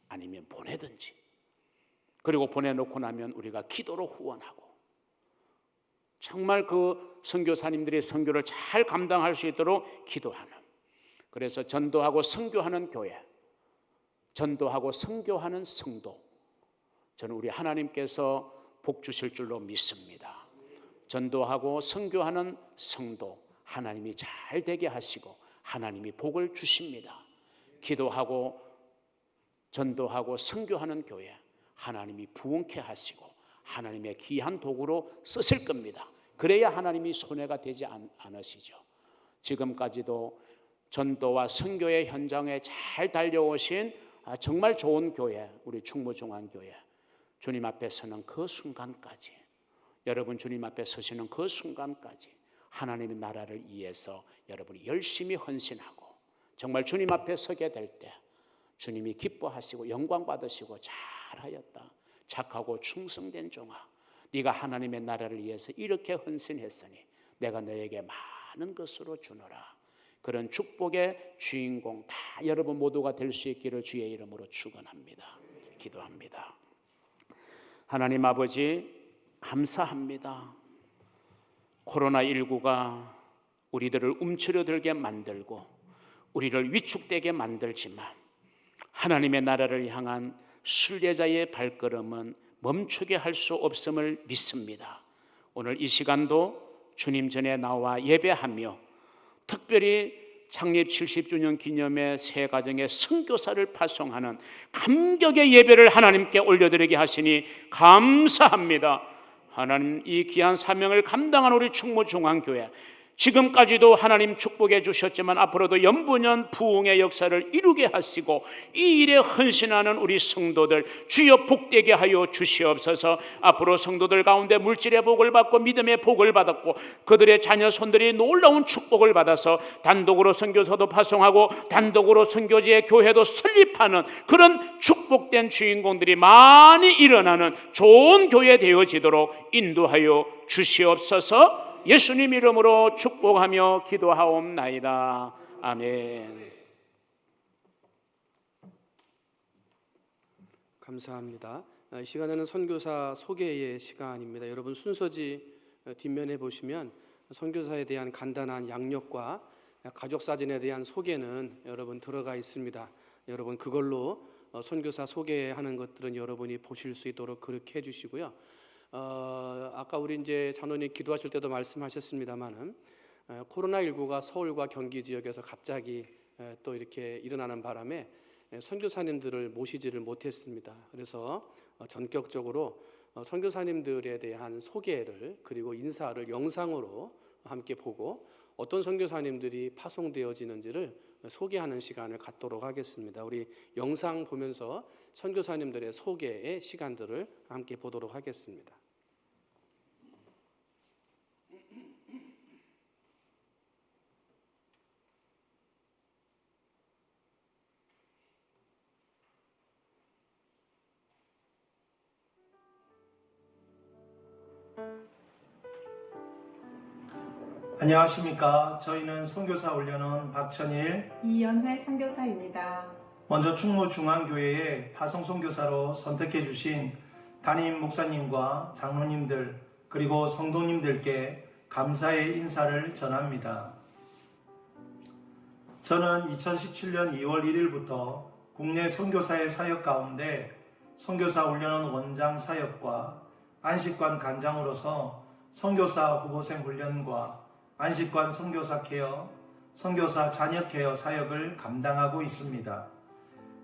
아니면 보내든지. 그리고 보내놓고 나면 우리가 기도로 후원하고 정말 그 선교사님들이 선교를 잘 감당할 수 있도록 기도하는, 그래서 전도하고 선교하는 교회, 전도하고 선교하는 성도, 저는 우리 하나님께서 복 주실 줄로 믿습니다. 전도하고 선교하는 성도 하나님이 잘 되게 하시고 하나님이 복을 주십니다. 기도하고 전도하고 선교하는 교회 하나님이 부흥케 하시고 하나님의 귀한 도구로 쓰실 겁니다. 그래야 하나님이 손해가 되지 않으시죠. 지금까지도 전도와 선교의 현장에 잘 달려오신 정말 좋은 교회, 우리 충무중앙교회, 주님 앞에 서는 그 순간까지, 여러분 주님 앞에 서시는 그 순간까지 하나님의 나라를 위해서 여러분이 열심히 헌신하고 정말 주님 앞에 서게 될 때 주님이 기뻐하시고 영광 받으시고 잘하였다, 착하고 충성된 종아, 네가 하나님의 나라를 위해서 이렇게 헌신했으니 내가 너에게 많은 것으로 주노라. 그런 축복의 주인공 다 여러분 모두가 될 수 있기를 주의 이름으로 축원합니다. 기도합니다. 하나님 아버지, 감사합니다. 코로나19가 우리들을 움츠러들게 만들고 우리를 위축되게 만들지만 하나님의 나라를 향한 순례자의 발걸음은 멈추게 할 수 없음을 믿습니다. 오늘 이 시간도 주님 전에 나와 예배하며 특별히 창립 70주년 기념의 새 가정의 선교사를 파송하는 감격의 예배를 하나님께 올려드리게 하시니 감사합니다. 하나님, 이 귀한 사명을 감당한 우리 충무중앙교회, 지금까지도 하나님 축복해 주셨지만 앞으로도 연보년 부흥의 역사를 이루게 하시고 이 일에 헌신하는 우리 성도들 주여 복되게 하여 주시옵소서. 앞으로 성도들 가운데 물질의 복을 받고 믿음의 복을 받았고 그들의 자녀 손들이 놀라운 축복을 받아서 단독으로 선교사도 파송하고 단독으로 선교지의 교회도 설립하는 그런 축복된 주인공들이 많이 일어나는 좋은 교회 되어지도록 인도하여 주시옵소서. 예수님 이름으로 축복하며 기도하옵나이다. 아멘. 감사합니다. 이 시간에는 선교사 소개의 시간입니다. 여러분 순서지 뒷면에 보시면 선교사에 대한 간단한 양력과 가족 사진에 대한 소개는 여러분 들어가 있습니다. 여러분 그걸로 선교사 소개하는 것들은 여러분이 보실 수 있도록 그렇게 해주시고요. 아까 우리 이제 장로님 기도하실 때도 말씀하셨습니다만은 코로나19가 서울과 경기 지역에서 갑자기 또 이렇게 일어나는 바람에 선교사님들을 모시지를 못했습니다. 그래서 전격적으로 선교사님들에 대한 소개를 그리고 인사를 영상으로 함께 보고 어떤 선교사님들이 파송되어지는지를 소개하는 시간을 갖도록 하겠습니다. 우리 영상 보면서 선교사님들의 소개의 시간들을 함께 보도록 하겠습니다. 안녕하십니까. 저희는 선교사 훈련원 박천일, 이연회 선교사입니다. 먼저 충무중앙교회에 파송선교사로 선택해 주신 담임 목사님과 장로님들 그리고 성도님들께 감사의 인사를 전합니다. 저는 2017년 2월 1일부터 국내 선교사의 사역 가운데 선교사 훈련원 원장 사역과 안식관 간장으로서 선교사 후보생 훈련과 안식관 선교사 케어, 선교사 자녀 케어 사역을 감당하고 있습니다.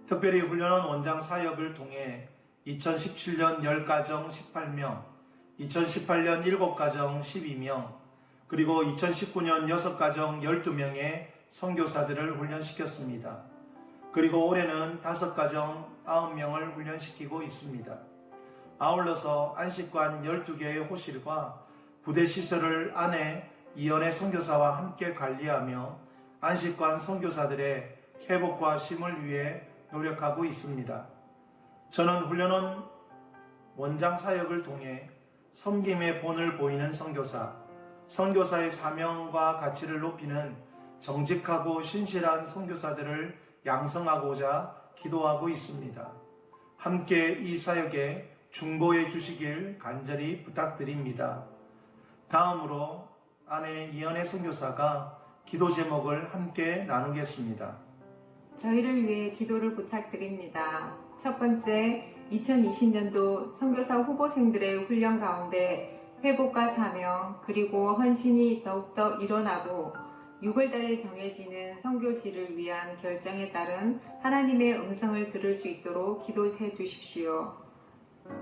특별히 훈련원 원장 사역을 통해 2017년 10가정 18명, 2018년 7가정 12명, 그리고 2019년 6가정 12명의 선교사들을 훈련시켰습니다. 그리고 올해는 5가정 9명을 훈련시키고 있습니다. 아울러서 안식관 12개의 호실과 부대시설을 아내 이연의 선교사와 함께 관리하며 안식관 선교사들의 회복과 쉼을 위해 노력하고 있습니다. 저는 훈련원 원장 사역을 통해 섬김의 본을 보이는 선교사, 선교사의 사명과 가치를 높이는 정직하고 신실한 선교사들을 양성하고자 기도하고 있습니다. 함께 이 사역에 중보해 주시길 간절히 부탁드립니다. 다음으로 아내 이연의 선교사가 기도 제목을 함께 나누겠습니다. 저희를 위해 기도를 부탁드립니다. 첫 번째, 2020년도 선교사 후보생들의 훈련 가운데 회복과 사명 그리고 헌신이 더욱더 일어나고 6월달에 정해지는 선교지를 위한 결정에 따른 하나님의 음성을 들을 수 있도록 기도해 주십시오.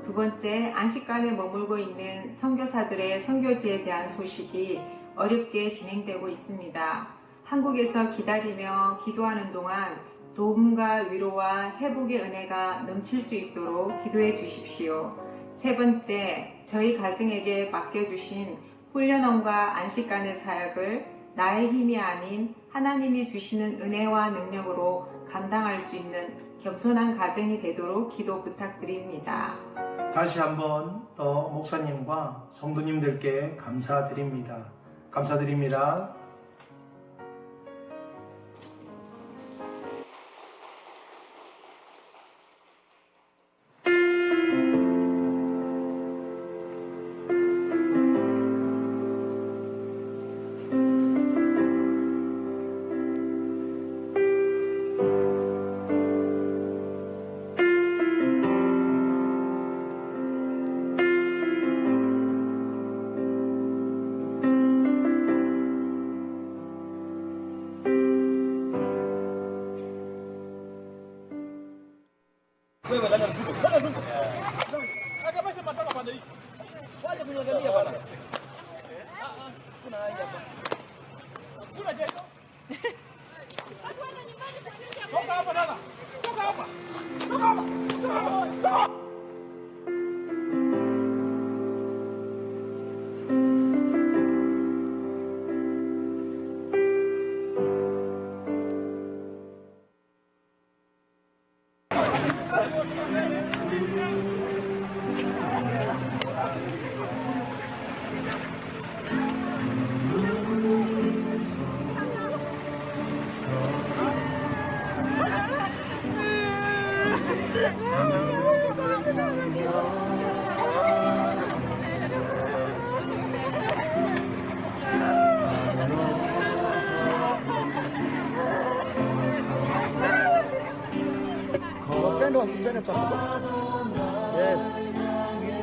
두 번째, 안식관에 머물고 있는 선교사들의 선교지에 대한 소식이 어렵게 진행되고 있습니다. 한국에서 기다리며 기도하는 동안 도움과 위로와 회복의 은혜가 넘칠 수 있도록 기도해 주십시오. 세 번째, 저희 가정에게 맡겨주신 훈련원과 안식관의 사역을 나의 힘이 아닌 하나님이 주시는 은혜와 능력으로 감당할 수 있는 겸손한 가정이 되도록 기도 부탁드립니다. 다시 한번 더 목사님과 성도님들께 감사드립니다. 감사드립니다.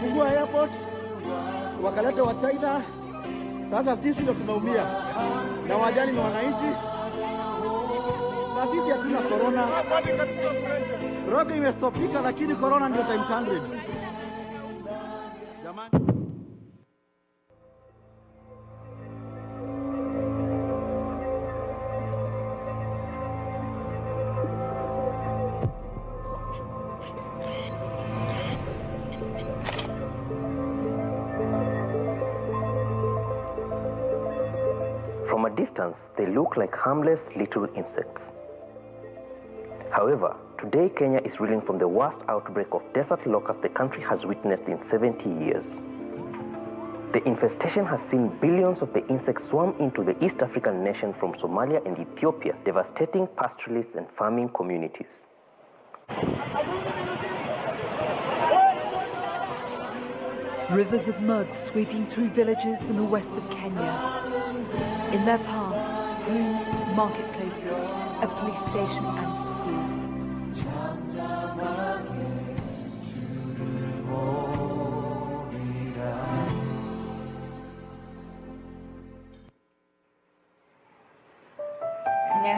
Fungua airport wakaleta wa China. Sasa sisi ndio tunaumia na wajani ni wananchi, na sisi hatuna corona. Rogo imestopika, lakini corona ndio times 100. Jamani. From a distance, they look like harmless little insects. However, today Kenya is reeling from the worst outbreak of desert locusts the country has witnessed in 70 years. The infestation has seen billions of the insects swarm into the East African nation from Somalia and Ethiopia, devastating pastoralists and farming communities. Rivers of mud sweeping through villages in the west of Kenya. In their path, homes, marketplaces, a police station and schools.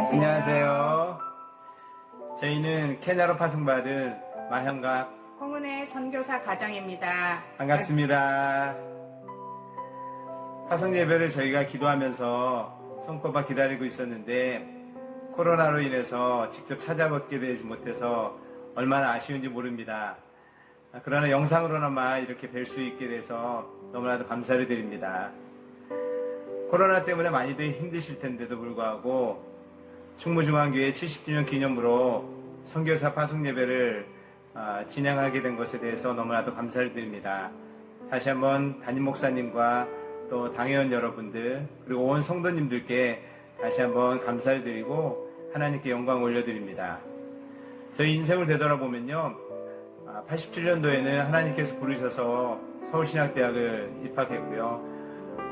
안녕하세요. 저희는 케냐로 파송받은 마현각 홍은혜 선교사 가정입니다. 반갑습니다. 파송 예배를 저희가 기도하면서 손꼽아 기다리고 있었는데 코로나로 인해서 직접 찾아뵙게 되지 못해서 얼마나 아쉬운지 모릅니다. 그러나 영상으로나마 이렇게 뵐 수 있게 돼서 너무나도 감사를 드립니다. 코로나 때문에 많이들 힘드실 텐데도 불구하고 충무중앙교회 70주년 기념으로 선교사 파송 예배를 진행하게 된 것에 대해서 너무나도 감사를 드립니다. 다시 한번 담임 목사님과 또 당회원 여러분들 그리고 온 성도님들께 다시 한번 감사를 드리고 하나님께 영광 올려드립니다. 저희 인생을 되돌아보면요, 87년도에는 하나님께서 부르셔서 서울신학대학을 입학했고요.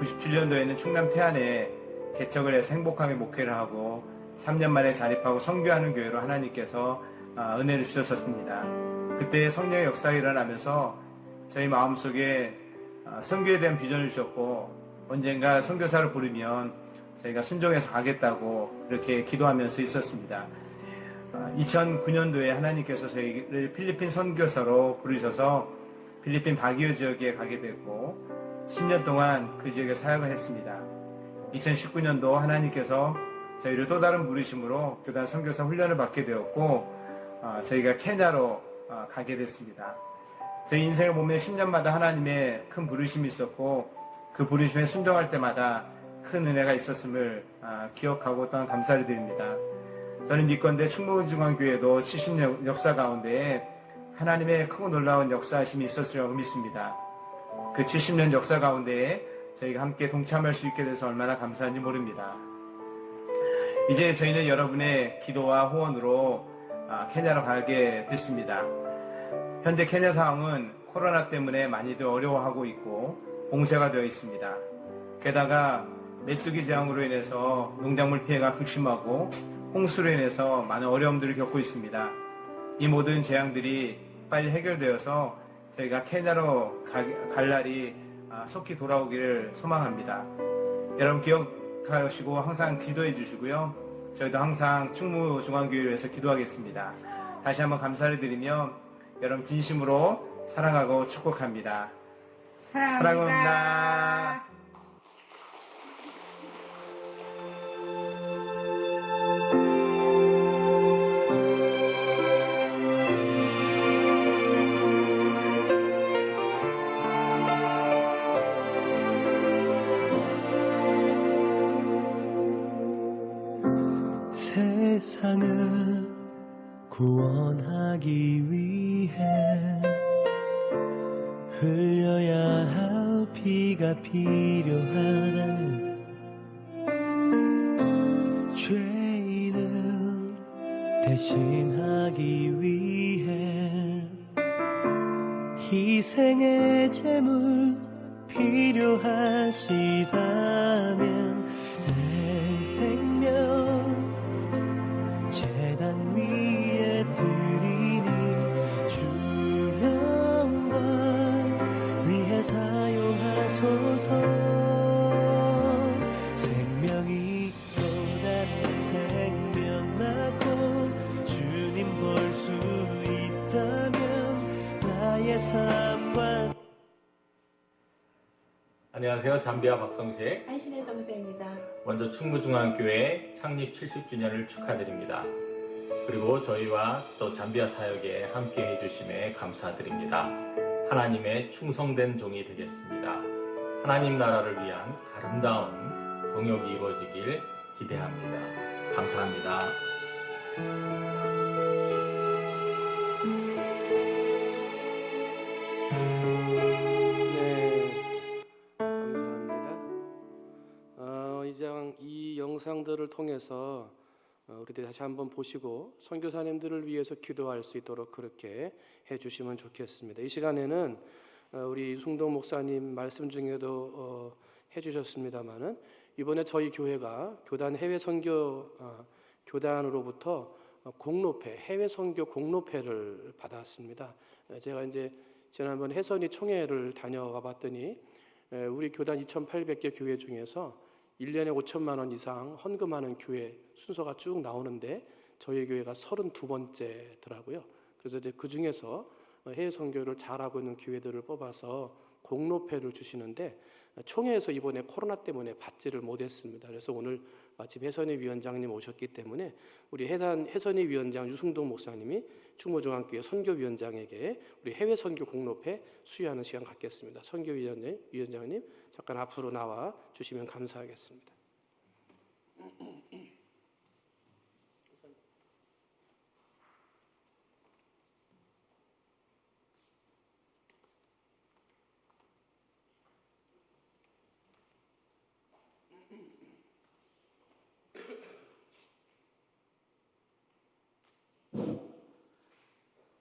97년도에는 충남 태안에 개척을 해서 행복하게 목회를 하고 3년 만에 자립하고 선교하는 교회로 하나님께서 은혜를 주셨습니다. 그때 성령의 역사가 일어나면서 저희 마음속에 선교에 대한 비전을 주셨고 언젠가 선교사를 부르면 저희가 순종해서 가겠다고 이렇게 기도하면서 있었습니다. 2009년도에 하나님께서 저희를 필리핀 선교사로 부르셔서 필리핀 바기오 지역에 가게 됐고 10년 동안 그 지역에 사역을 했습니다. 2019년도 하나님께서 저희를 또 다른 부르심으로 교단 선교사 훈련을 받게 되었고 저희가 케냐로 가게 됐습니다. 저희 인생을 보면 10년마다 하나님의 큰 부르심이 있었고 그 부르심에 순종할 때마다 큰 은혜가 있었음을 기억하고 또한 감사를 드립니다. 저는 믿건대 충무중앙교회도 70년 역사 가운데 하나님의 크고 놀라운 역사하심이 있었으리라고 믿습니다. 그 70년 역사 가운데 저희가 함께 동참할 수 있게 돼서 얼마나 감사한지 모릅니다. 이제 저희는 여러분의 기도와 후원으로 케냐로 가게 됐습니다. 현재 케냐 상황은 코로나 때문에 많이들 어려워하고 있고 봉쇄가 되어 있습니다. 게다가 메뚜기 재앙으로 인해서 농작물 피해가 극심하고 홍수로 인해서 많은 어려움들을 겪고 있습니다. 이 모든 재앙들이 빨리 해결되어서 저희가 케냐로 갈 날이 속히 돌아오기를 소망합니다. 여러분 기억하시고 항상 기도해 주시고요. 저희도 항상 충무중앙교회를 위해서 기도하겠습니다. 다시 한번 감사를 드리며 여러분 진심으로 사랑하고 축복합니다. 사랑합니다. 세상을 구원하기 위해 흘려야 할 피가 필요하다는 죄인을 대신하기 위해 희생의 제물 필요하시다면 내 생명 재단 위에 드리니 주 영광 위해 사용하소서. 생명이 있고 다른 생명 낳고 주님 볼 수 있다면 나의 삶과. 안녕하세요. 잠비아 박성식 한신의 성사입니다. 먼저 충무중앙교회 창립 70주년을 축하드립니다. 그리고 저희와 또 잠비아 사역에 함께 해주심에 감사드립니다. 하나님의 충성된 종이 되겠습니다. 하나님 나라를 위한 아름다운 동역이 이루어지길 기대합니다. 감사합니다. 이 영상들을 통해서 우리들 다시 한번 보시고 선교사님들을 위해서 기도할 수 있도록 그렇게 해주시면 좋겠습니다. 이 시간에는 우리 유승동 목사님 말씀 중에도 해주셨습니다마는 이번에 저희 교회가 교단 해외 선교 교단으로부터 공로패 해외 선교 공로패를 받았습니다. 제가 이제 지난번 해선이 총회를 다녀와 봤더니 우리 교단 2,800개 교회 중에서 1년에 5천만 원 이상 헌금하는 교회 순서가 쭉 나오는데 저희 교회가 32번째더라고요. 그래서 이제 그 중에서 해외 선교를 잘하고 있는 교회들을 뽑아서 공로패를 주시는데 총회에서 이번에 코로나 때문에 받지를 못했습니다. 그래서 오늘 마침 해선희 위원장님 오셨기 때문에 우리 해선희 위원장 유승동 목사님이 충무중앙교회 선교위원장에게 우리 해외 선교 공로패 수여하는 시간 갖겠습니다. 선교위원장님 잠깐 앞으로 나와 주시면 감사하겠습니다.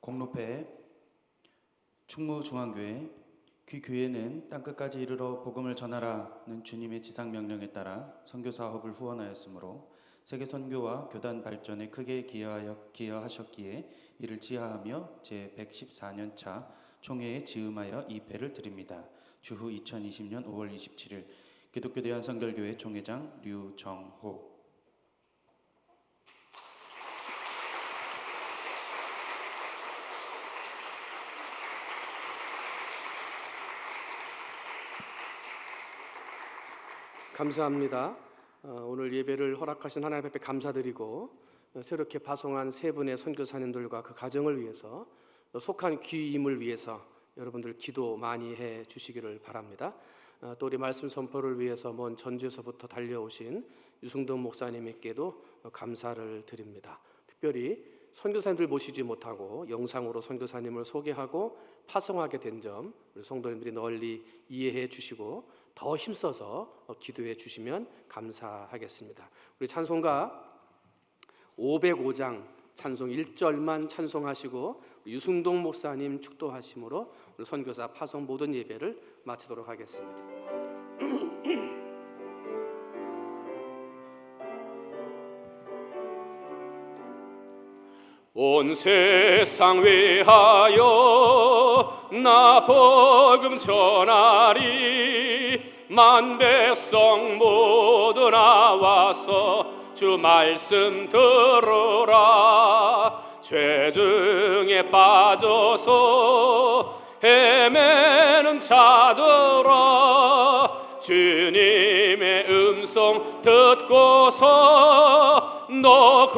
공로패 충무중앙교회 그 교회는 땅끝까지 이르러 복음을 전하라는 주님의 지상 명령에 따라 선교 사업을 후원하였으므로 세계 선교와 교단 발전에 크게 기여하셨기에 이를 지하하며 제 114년차 총회에 지음하여 이 패를 드립니다. 주후 2020년 5월 27일 기독교 대한성결교회 총회장 류정호. 감사합니다. 오늘 예배를 허락하신 하나님 앞에 감사드리고 새롭게 파송한 세 분의 선교사님들과 그 가정을 위해서 속한 귀임을 위해서 여러분들 기도 많이 해 주시기를 바랍니다. 또 우리 말씀 선포를 위해서 먼 전주에서부터 달려오신 유승동 목사님에게도 감사를 드립니다. 특별히 선교사님들 모시지 못하고 영상으로 선교사님을 소개하고 파송하게 된 점 우리 성도님들이 널리 이해해 주시고 더 힘써서 기도해 주시면 감사하겠습니다. 우리 찬송가 505장 찬송 1절만 찬송하시고 유승동 목사님 축도하심으로 우리 선교사 파송 모든 예배를 마치도록 하겠습니다. 온 세상 위하여 나 복음 전하리 만 백성 모두 나와서 주 말씀 들으라 죄 중에 빠져서 헤매는 자들아 주님의 음성 듣고서 너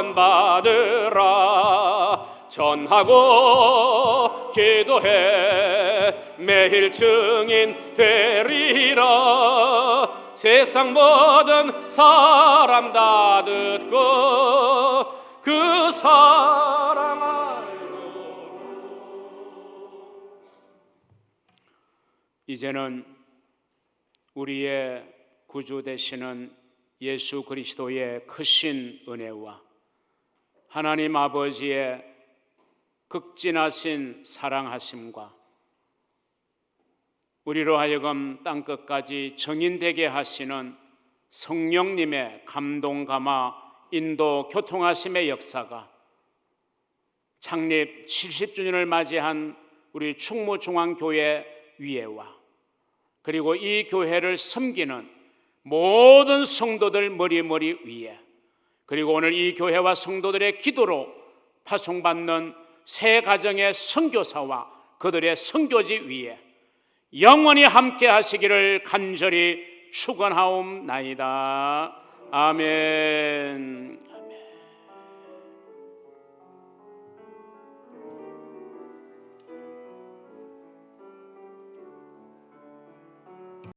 구원받으라 전하고 기도해 매일 증인 되리라 세상 모든 사람 다 듣고 그 사랑 알고 이제는 우리의 구주 되시는 예수 그리스도의 크신 은혜와 하나님 아버지의 극진하신 사랑하심과 우리로 하여금 땅끝까지 정인되게 하시는 성령님의 감동 감화 인도 교통하심의 역사가 창립 70주년을 맞이한 우리 충무중앙교회 위에와 그리고 이 교회를 섬기는 모든 성도들 머리 위에 그리고 오늘 이 교회와 성도들의 기도로 파송받는 새 가정의 선교사와 그들의 선교지 위에 영원히 함께 하시기를 간절히 축원하옵나이다. 아멘.